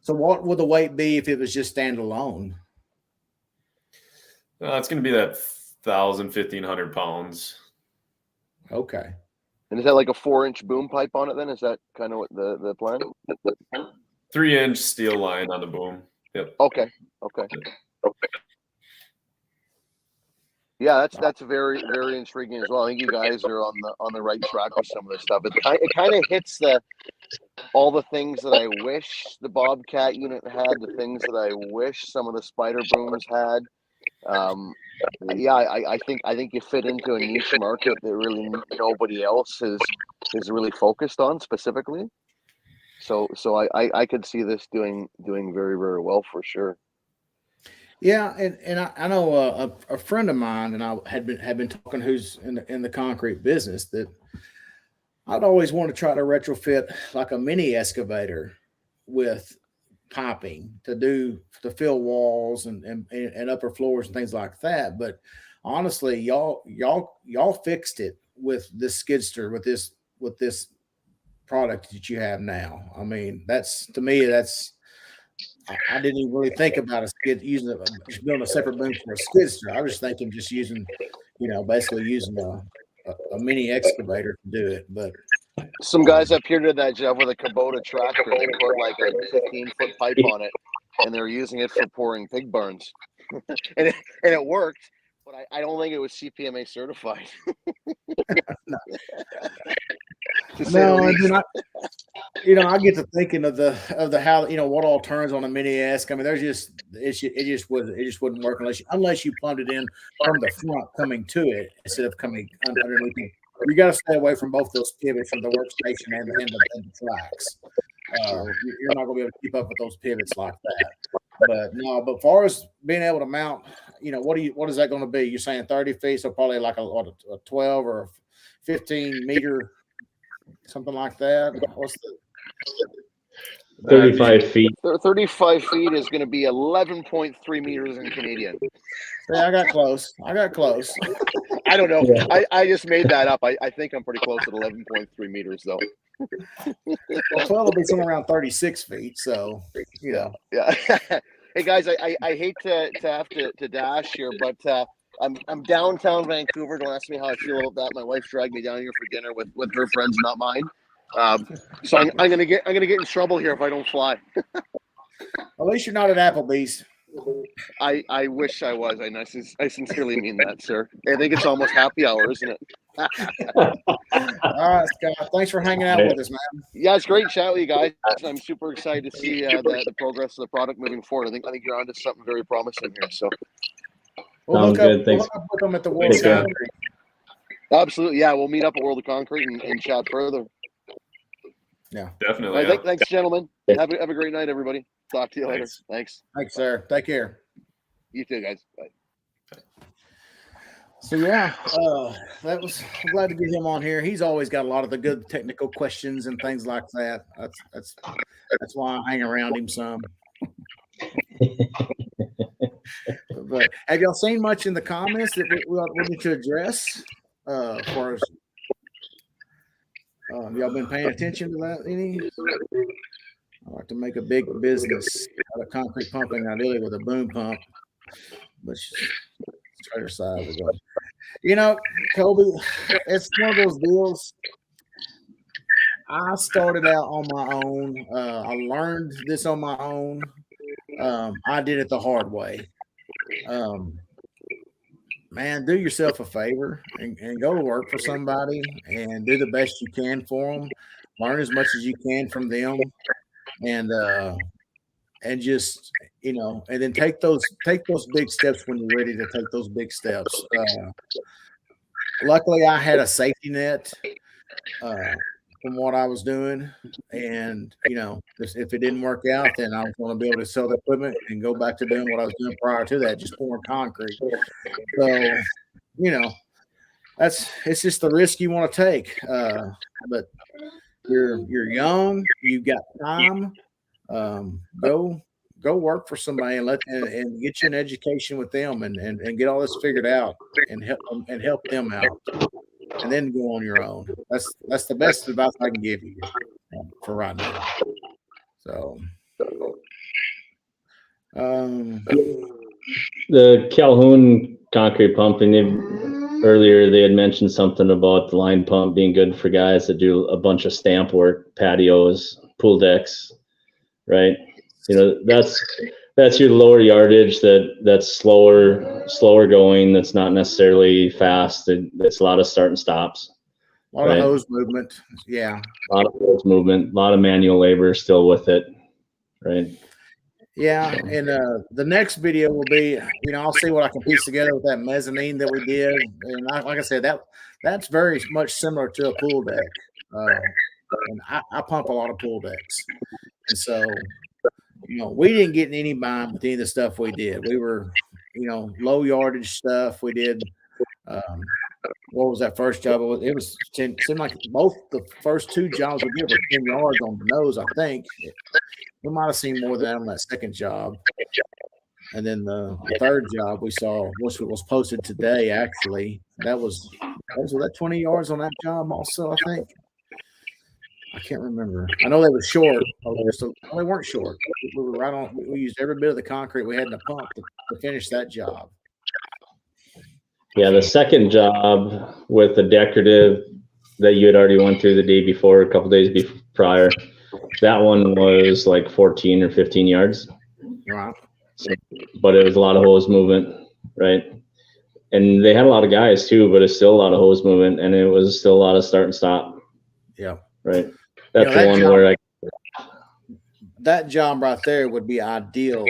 B: So what would the weight be if it was just standalone?
C: It's gonna be that 1,500 pounds.
B: Okay.
D: And is that like a 4-inch boom pipe on it then? Is that kind of what the plan?
C: 3-inch steel line on the boom. Yep.
D: Okay. Yeah, that's very, very intriguing as well. I think you guys are on the right track with some of this stuff. It kind of hits all the things that I wish the Bobcat unit had, the things that I wish some of the spider booms had. Yeah, I think you fit into a niche market that really nobody else is really focused on specifically. So I could see this doing very, very well for sure.
B: Yeah, and I know a friend of mine and I had been talking who's in the concrete business that I'd always want to try to retrofit like a mini excavator with piping to fill walls and upper floors and things like that. But honestly, y'all fixed it with this skidster with this product that you have now. I mean, to me I didn't even really think about building a separate boom for a skidster. I was just thinking just using, basically using a mini excavator to do it. But
D: some guys up here did that job with a Kubota tractor. They put like a 15-foot pipe on it, and they were using it for pouring pig barns, and it worked. But I don't think it was CPMA certified.
B: No, and then I get to thinking of the how what all turns on a mini Esk. I mean, it just wouldn't work unless you plumbed it in from the front coming to it instead of coming underneath it. You got to stay away from both those pivots from the workstation and the tracks. You're not going to be able to keep up with those pivots like that. But no, but as far as being able to mount, what is that going to be? You're saying 30 feet, so probably like a 12 or 15 meter, something like that. What's the
A: 35 feet.
D: 35 feet is going to be 11.3 meters in Canadian.
B: Yeah, I got close.
D: I don't know.
A: Yeah.
D: I just made that up. I think I'm pretty close at 11.3 meters, though.
B: Well, 12 will be somewhere around 36 feet. So,
D: Yeah. Hey guys, I hate to have to dash here, but I'm downtown Vancouver. Don't ask me how I feel about that. My wife dragged me down here for dinner with her friends, not mine. So I'm gonna get in trouble here if I don't fly.
B: At least you're not at Applebee's.
D: I wish I was. I sincerely mean that, sir. I think it's almost happy hour, isn't it?
B: All right, Scott. Thanks for hanging out with us, man.
D: Yeah, it's great chat with you guys. I'm super excited to see the progress of the product moving forward. I think you're onto something very promising here. So
B: We'll
A: Sounds good. Thanks.
B: look up with them at the World
A: Thanks, man.
B: Concrete.
D: absolutely, yeah, we'll meet up at World of Concrete and chat further.
B: Yeah,
C: Definitely.
D: All right, thanks, gentlemen. Have a great night, everybody. Talk to you later. Thanks.
B: thanks, sir. Take care.
D: You too, guys. Bye.
B: So yeah, I'm glad to get him on here. He's always got a lot of the good technical questions and things like that. That's why I hang around him some. But have y'all seen much in the comments that we need to address? For us, y'all been paying attention to that any? I like to make a big business out of concrete pumping, ideally with a boom pump, but straighter side. Kobe, it's one of those deals. I started out on my own. I learned this on my own. I did it the hard way. Man, do yourself a favor and go to work for somebody and do the best you can for them. Learn as much as you can from them, and just and then take those big steps when you're ready to take those big steps. Luckily, I had a safety net from what I was doing, and if it didn't work out, then I was going to be able to sell the equipment and go back to doing what I was doing prior to that, just pouring concrete. So it's just the risk you want to take. But you're young, you've got time. Go work for somebody and get you an education with them and get all this figured out and help them out, and then go on your own. That's the best advice I can give you for right now. So,
A: the Calhoun concrete pumping, earlier they had mentioned something about the line pump being good for guys that do a bunch of stamp work, patios, pool decks, right? That's your lower yardage, that's slower going, that's not necessarily fast. It's a lot of start and stops.
B: A lot of hose movement. Yeah.
A: A lot of hose movement, a lot of manual labor still with it, right?
B: Yeah, and the next video will be, I'll see what I can piece together with that mezzanine that we did, and like I said, that's very much similar to a pool deck. And I pump a lot of pool decks, and so we didn't get any bind with any of the stuff we did. We were, low yardage stuff. We did. What was that first job? It seemed like both the first two jobs we did were 10 yards on the nose, I think. We might have seen more than that on that second job. And then the third job we saw, which was posted today, actually, that was that 20 yards on that job also, I think. I can't remember. I know they were short. They weren't short. We were right on. We used every bit of the concrete we had in the pump to finish that job.
A: Yeah, the second job with the decorative that you had already went through the day before, a couple days prior, that one was like 14 or 15 yards.
B: Right.
A: So, but it was a lot of hose movement, right? And they had a lot of guys too, but it's still a lot of hose movement, and it was still a lot of start and stop.
B: Yeah.
A: Right. That's the one where
B: that job right there would be ideal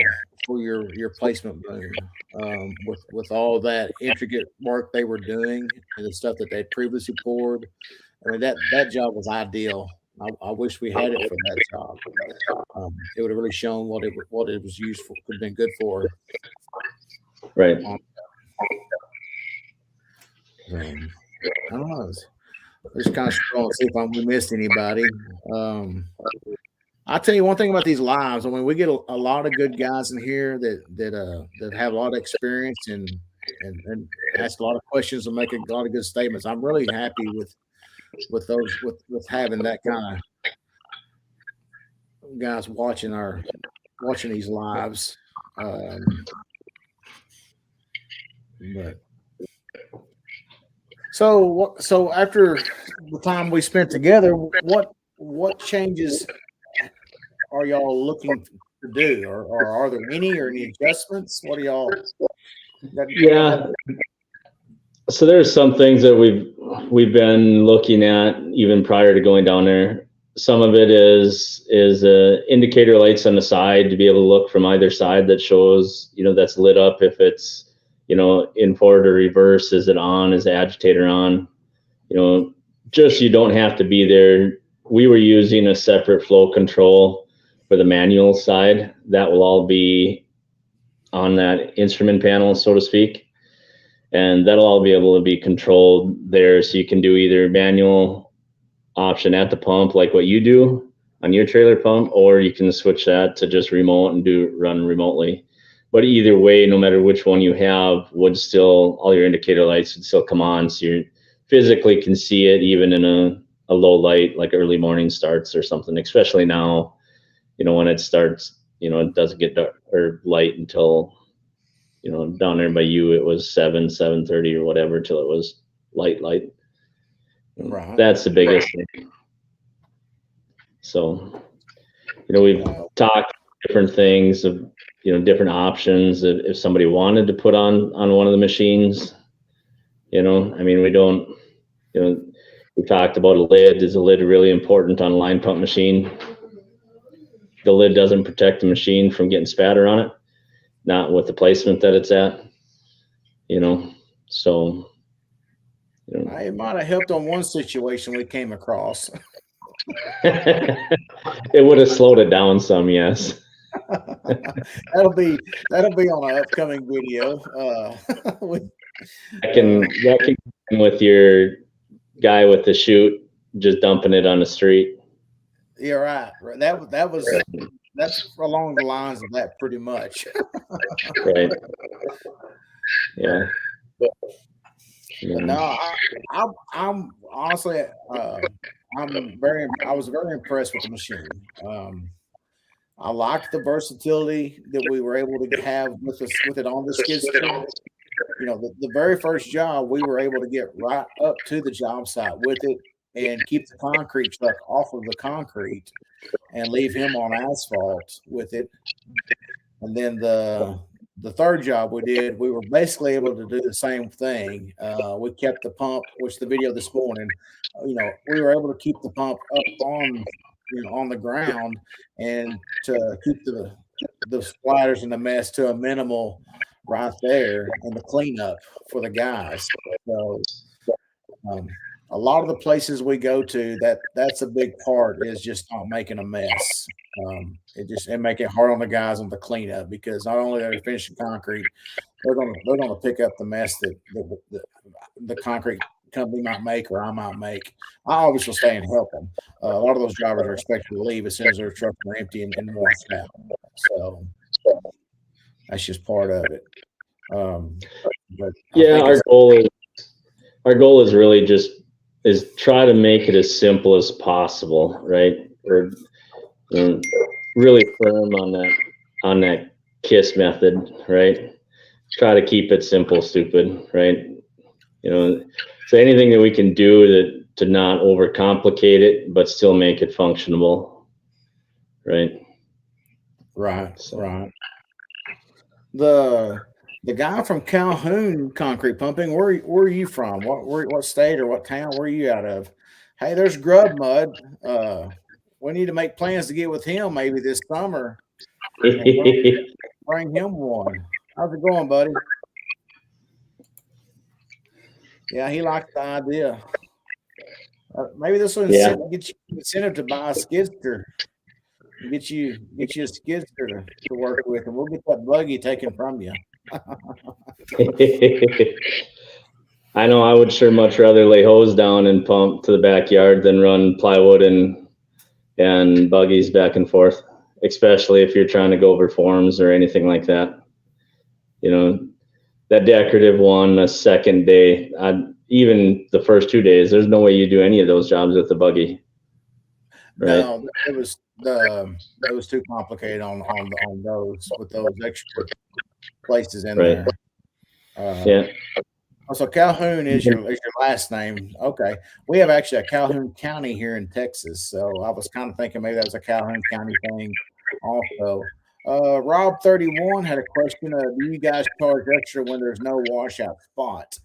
B: for your placement boom, with all that intricate work they were doing and the stuff that they previously poured. I mean, that job was ideal. I wish we had it for that job. It would have really shown what it was used for, could have been good for.
A: Right.
B: I don't know. Just kind of scroll and see if we missed anybody. I'll tell you one thing about these lives. I mean, we get a lot of good guys in here that have a lot of experience and ask a lot of questions and make a lot of good statements. I'm really happy with having that kind of guys watching these lives. But so after the time we spent together, what changes are y'all looking to do, or are there any adjustments? What do y'all?
A: Yeah. So there's some things that we've been looking at even prior to going down there. Some of it is indicator lights on the side to be able to look from either side that shows, that's lit up. If it's, in forward or reverse, is it on? Is the agitator on? Just you don't have to be there. We were using a separate flow control for the manual side. That will all be on that instrument panel, so to speak. And that'll all be able to be controlled there. So you can do either manual option at the pump, like what you do on your trailer pump, or you can switch that to just remote and run remotely. But either way, no matter which one you have, all your indicator lights would still come on. So you physically can see it even in a low light, like early morning starts or something, especially now, when it starts, it doesn't get dark or light until, down there by you, it was 7:30 or whatever, till it was light.
B: Right.
A: That's the biggest thing. So, we've talked different things of, different options if somebody wanted to put on one of the machines. We don't, we talked about a lid. Is a lid really important on a line pump machine? The lid doesn't protect the machine from getting spatter on it, not with the placement that it's at, so.
B: It might have helped on one situation we came across.
A: It would have slowed it down some, yes.
B: That'll be on an upcoming video.
A: That can with your guy with the chute just dumping it on the street.
B: You're right. That was that's along the lines of that pretty much.
A: Right. Yeah.
B: But no, I'm honestly, I was very impressed with the machine. I liked the versatility that we were able to have with it on the skid steer. You know, the very first job, we were able to get right up to the job site with it and keep the concrete truck off of the concrete and leave him on asphalt with it. And then the third job we did, we were basically able to do the same thing. We kept the pump, which the video this morning, you know, we were able to keep the pump up on, you know, on the ground and to keep the splatters and the mess to a minimal right there and the cleanup for the guys. So a lot of the places we go to, that's a big part, is just not making a mess. It make it hard on the guys on the cleanup, because not only are they finishing concrete, they're gonna pick up the mess that the concrete company might make or I might make. I always will stay and help them. A lot of those drivers are expected to leave as soon as their trucks are empty and washed out. So that's just part of it. But
A: yeah, our goal is really just try to make it as simple as possible, right? Or really firm on that KISS method, right? Try to keep it simple, stupid, right? You know, so anything that we can do to not overcomplicate it, but still make it functionable, right?
B: Right,
A: So.
B: right. The guy from Calhoun Concrete Pumping, where are you from? What state or what town? Where are you out of? Hey, there's Grub Mud. We need to make plans to get with him maybe this summer. And bring him one. How's it going, buddy? Yeah, he liked the idea. Maybe this will get you incentive to buy a skidster. Get you a skidster to work with, and we'll get that buggy taken from you.
A: I know I would sure much rather lay hose down and pump to the backyard than run plywood and buggies back and forth, especially if you're trying to go over forms or anything like that. You know, that decorative one, the second day, even the first 2 days, there's no way you do any of those jobs with the buggy. Right?
B: No, it was too complicated on those with those extra places in there.
A: Yeah.
B: So Calhoun is your last name. Okay. We have actually a Calhoun County here in Texas. So I was kind of thinking maybe that was a Calhoun County thing also. Rob 31 had a question. Do you guys charge extra when there's no washout spot?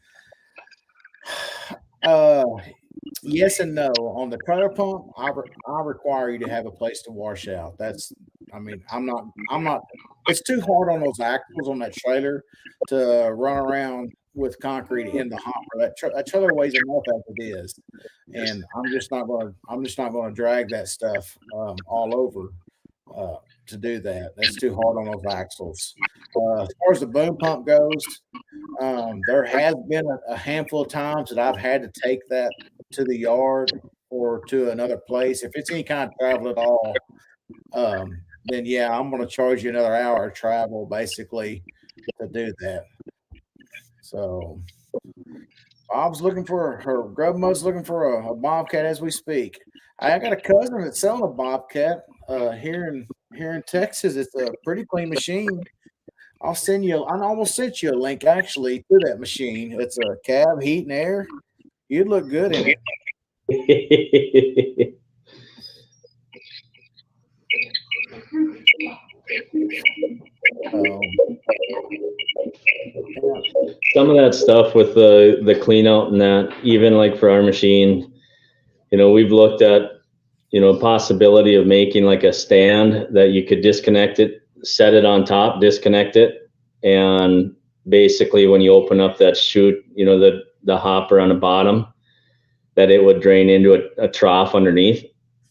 B: Yes and no. On the trailer pump, I require you to have a place to wash out. I'm not, it's too hard on those axles on that trailer to run around with concrete in the hopper. That trailer weighs enough as it is. And I'm just not going to drag that stuff all over to do that. That's too hard on those axles. As far as the boom pump goes, there has been a handful of times that I've had to take that to the yard or to another place. If it's any kind of travel at all, then yeah, I'm going to charge you another hour of travel basically to do that. So Grub Mud's looking for a Bobcat as we speak. I got a cousin that's selling a Bobcat here in Texas. It's a pretty clean machine. I almost sent you a link actually to that machine. It's a cab, heat, and air. You'd look good in it.
A: Some of that stuff with the clean out and that, even like for our machine, you know, we've looked at, you know, possibility of making like a stand that you could disconnect it, set it on top, disconnect it, and basically when you open up that chute, you know, the hopper on the bottom, that it would drain into a trough underneath,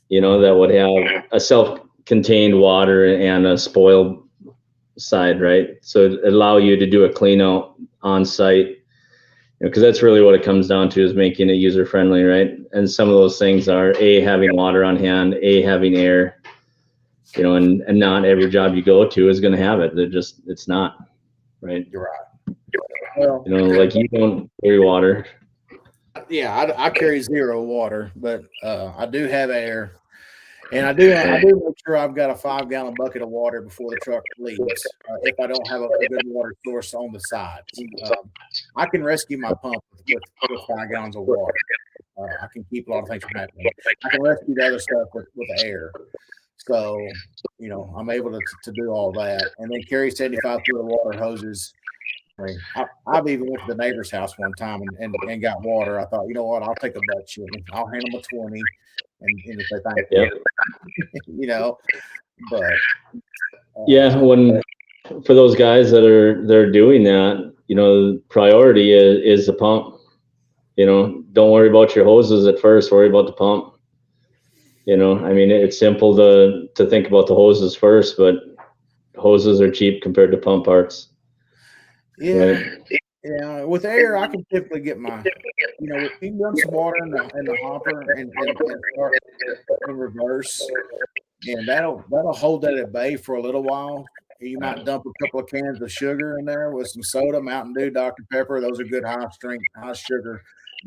A: you know, that would have a self-contained water and a spoil side, right? So it allow you to do a clean out on site, you know, because that's really what it comes down to, is making it user friendly, right? And some of those things are having water on hand, having air, you know, and not every job you go to is going to have it. It's not, right?
B: You're right. Well,
A: you know, like you don't carry water.
B: Yeah, I carry 0 water, but I do have air, and I do make sure I've got a 5-gallon bucket of water before the truck leaves. If I don't have a good water source on the side, I can rescue my pump with 5 gallons of water. I can keep a lot of things from happening. I can rescue the other stuff with air. So, you know, I'm able to do all that, and then carry 75 foot of water hoses. I mean, I've even went to the neighbor's house one time and got water. I thought, you know what, I'll take a butt shipment. I'll hand them a 20, and if they thank you, you know. But
A: yeah, when for those guys they're doing that, you know, priority is the pump. You know, don't worry about your hoses at first. Worry about the pump. You know, I mean, it's simple to think about the hoses first, but hoses are cheap compared to pump parts.
B: yeah,
A: right?
B: yeah. With air, I can typically get my, you know, we can run some water in the hopper and start in reverse, and that'll hold that at bay for a little while. You might dump a couple of cans of sugar in there with some soda, Mountain Dew, Dr. Pepper. Those are good high sugar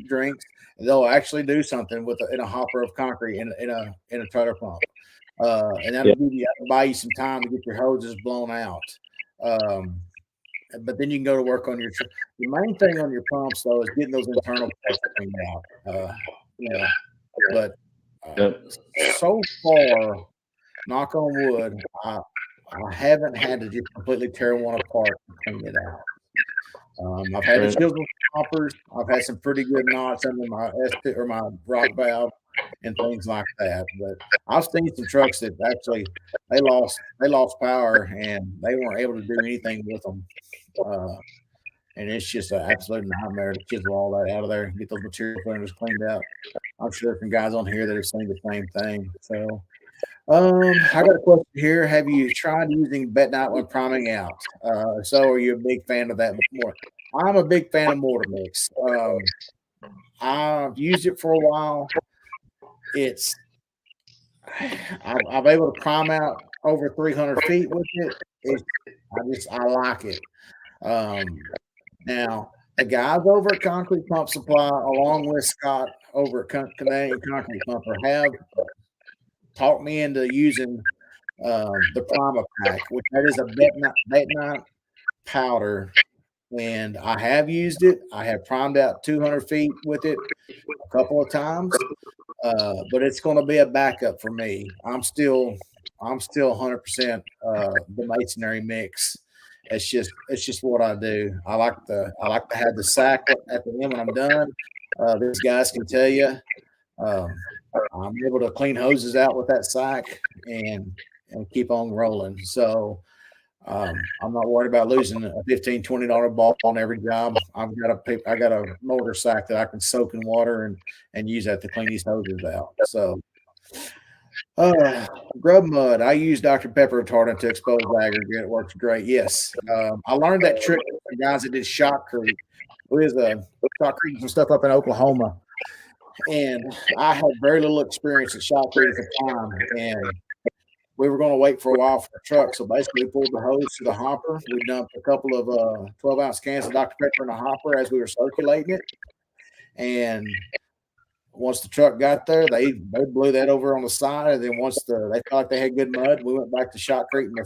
B: drinks. They'll actually do something in a hopper of concrete in a trailer pump, and that'll buy you some time to get your hoses blown out. But then you can go to work on your. The main thing on your pumps though is getting those internal parts cleaned out. You know, but so far, knock on wood, I haven't had to just completely tear one apart and clean it out. I've had to chisel hoppers. I've had some pretty good knots under my or my rock valve and things like that. But I've seen some trucks that actually they lost power and they weren't able to do anything with them. And it's just an absolute nightmare to chisel all that out of there and get those material cleaners cleaned out. I'm sure there's some guys on here that have seen the same thing. So I got a question here. Have you tried using bentonite when priming out? So are you a big fan of that more? I'm a big fan of mortar mix. I've used it for a while. I'm able to prime out over 300 feet with it. I like it. Now the guys over at Concrete Pump Supply, along with Scott over at Canadian Concrete Pumper, have talked me into using the Prima Pack, which that is a bentonite powder, and I have used it. I have primed out 200 feet with it a couple of times, but it's going to be a backup for me. I'm still 100% the masonry mix. It's just what I do. I like to have the sack at the end when I'm done. These guys can tell you. I'm able to clean hoses out with that sack and keep on rolling. So I'm not worried about losing a $15, $20 ball on every job. I got a motor sack that I can soak in water and use that to clean these hoses out. So grub mud. I use Dr. Pepper retardant to expose aggregate. It works great. Yes. I learned that trick from the guys that did Shotcrete. We was Shotcrete some stuff up in Oklahoma. And I had very little experience at Shotcrete at the time, and we were going to wait for a while for the truck. So basically, we pulled the hose to the hopper. We dumped a couple of 12-ounce cans of Dr. Pepper in the hopper as we were circulating it. And once the truck got there, they blew that over on the side. And then once they felt like they had good mud, we went back to Shotcrete on the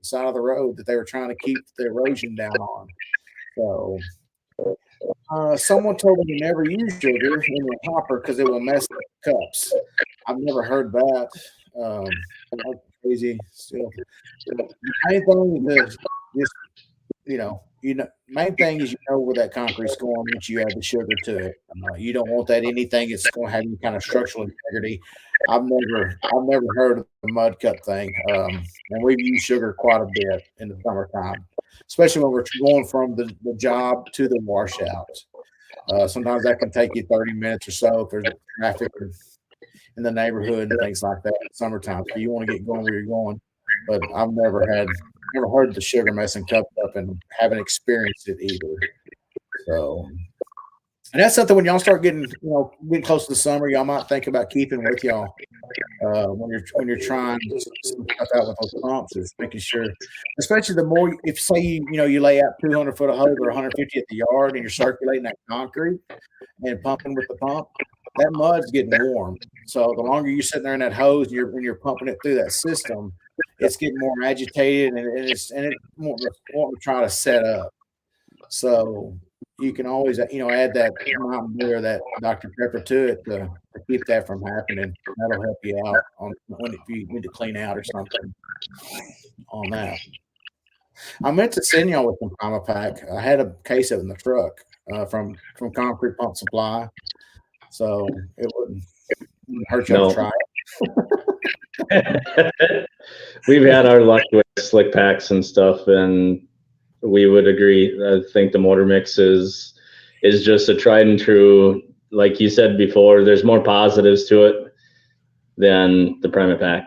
B: side of the road that they were trying to keep the erosion down on. So. Someone told me to never use sugar in the hopper because it will mess up cups. I've never heard that. That's crazy. Still, the main thing is just main thing is where that concrete's going once you add the sugar to it. You don't want that anything that's going to have any kind of structural integrity. I've never heard of the mud cup thing, and we've used sugar quite a bit in the summertime, especially when we're going from the job to the washout. Sometimes that can take you 30 minutes or so if there's traffic in the neighborhood and things like that in the summertime. So you want to get going where you're going. But I've never heard the sugar messing cups up and haven't experienced it either. So, and that's something when y'all start getting close to the summer, y'all might think about keeping with y'all when you're trying some stuff out with those pumps, is making sure, especially the more, if say you lay out 200 foot of hose or 150 at the yard and you're circulating that concrete and pumping with the pump, that mud's getting warm. So the longer you're sitting there in that hose and you're pumping it through that system, it's getting more agitated and it's wanting to try to set up. So you can always add that Mountain Dew or that Dr. Pepper to it to keep that from happening. That'll help you out if you need to clean out or something on that. I meant to send y'all with some Primapack. I had a case of it in the truck from Concrete Pump Supply, so it wouldn't hurt y'all to try
A: it. We've had our luck with slick packs and stuff, and we would agree. I think the motor mix is just a tried and true. Like you said before, there's more positives to it than the Primapack.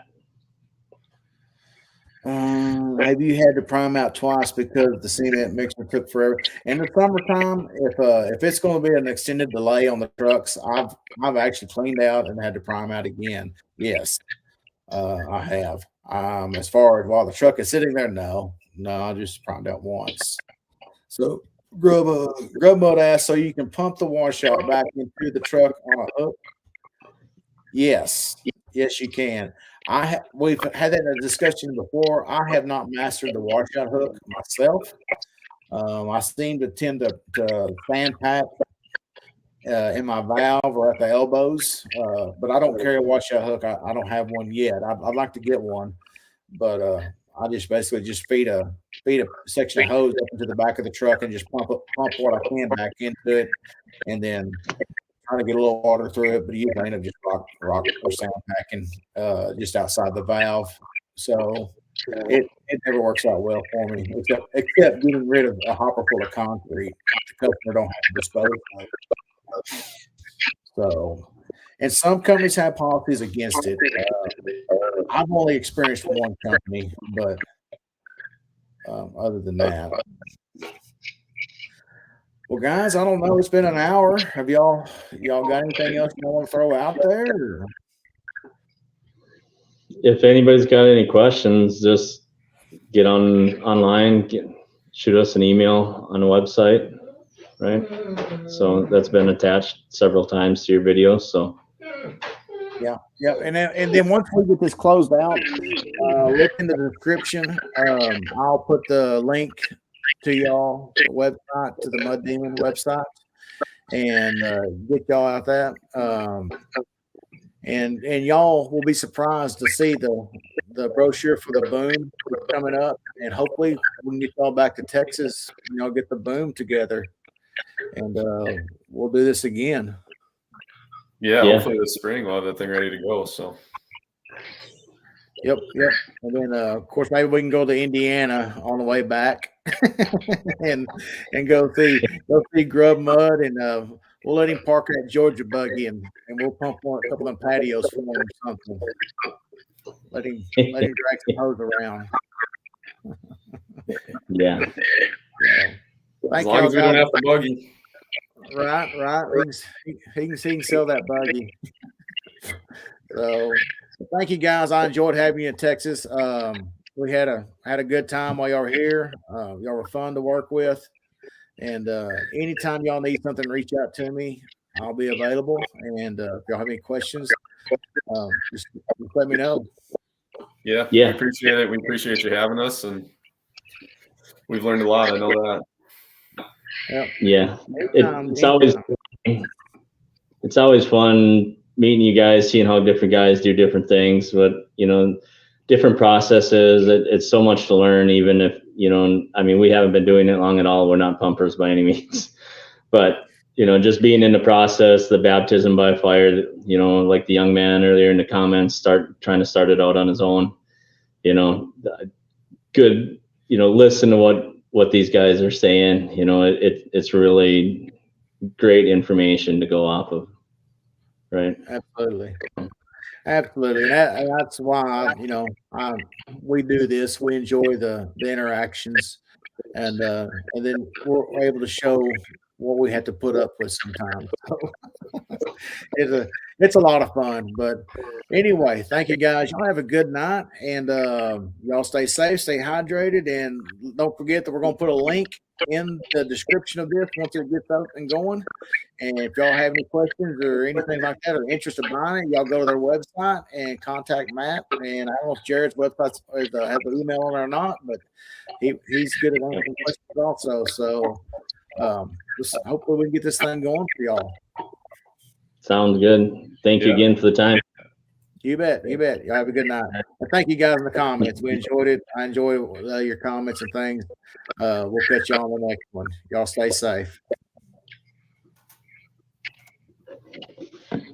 B: Have you had to prime out twice because the cement mixer took forever? In the summertime, if it's going to be an extended delay on the trucks, I've actually cleaned out and had to prime out again. Yes, I have. As far as while the truck is sitting there, no, I just primed out once. So grub mud ass, so you can pump the washout back into the truck on a hook. Yes, you can. We've had that in a discussion before. I have not mastered the washout hook myself. I seem to tend to fan pack in my valve or at the elbows, but I don't carry a washout hook. I don't have one yet. I'd like to get one, but I just basically feed a section of hose up into the back of the truck and just pump what I can back into it, and then trying to get a little water through it, but usually I end up just rock or sand packing just outside the valve. So it never works out well for me, except getting rid of a hopper full of concrete. The customer don't have to dispose of it. So, and some companies have policies against it. I've only experienced one company, but other than that. Well, guys, I don't know. It's been an hour. Have y'all got anything else you want to throw out there? Or?
A: If anybody's got any questions, just get online, shoot us an email on the website, right? So that's been attached several times to your videos. So
B: yeah, and then once we get this closed out, look in the description. I'll put the link to y'all website, to the Mud Demon website, and get y'all out that. And y'all will be surprised to see the brochure for the boom coming up, and hopefully we can get y'all back to Texas, get the boom together, and we'll do this again.
C: Yeah, hopefully this spring we'll have that thing ready to go. So.
B: Yep. And then, of course, maybe we can go to Indiana on the way back and go see Grub Mud, and we'll let him park that Georgia buggy, and we'll pump a couple of them patios for him or something. Let him drag some hose around.
A: Yeah.
C: As long as we don't have the buggy.
B: Right. He can sell that buggy. So. Thank you, guys. I enjoyed having you in Texas. We had a good time while y'all were here. Y'all were fun to work with. And anytime y'all need something, reach out to me. I'll be available. And if y'all have any questions, just let me know.
C: Yeah. We appreciate it. We appreciate you having us, and we've learned a lot. I know that.
A: Yeah. It's always fun meeting you guys, seeing how different guys do different things, but different processes. It's so much to learn, even if we haven't been doing it long at all. We're not pumpers by any means, but just being in the process, the baptism by fire, like the young man earlier in the comments, trying to start it out on his own, good, listen to what these guys are saying. It's really great information to go off of. Right.
B: Absolutely. And that's why we do this. We enjoy the interactions, and then we're able to show what we have to put up with sometimes. So it's a lot of fun. But anyway, thank you guys. Y'all have a good night, and y'all stay safe, stay hydrated, and don't forget that we're gonna put a link in the description of this once it gets up and going. And if y'all have any questions or anything like that, or interest in buying it, y'all go to their website and contact Matt. And I don't know if Jared's website has an email on it or not, but he's good at answering questions also. So hopefully we can get this thing going for y'all.
A: Sounds good. Thank you again for the time.
B: You bet. You bet. Y'all have a good night. And thank you guys in the comments. We enjoyed it. I enjoy your comments and things. We'll catch y'all on the next one. Y'all stay safe.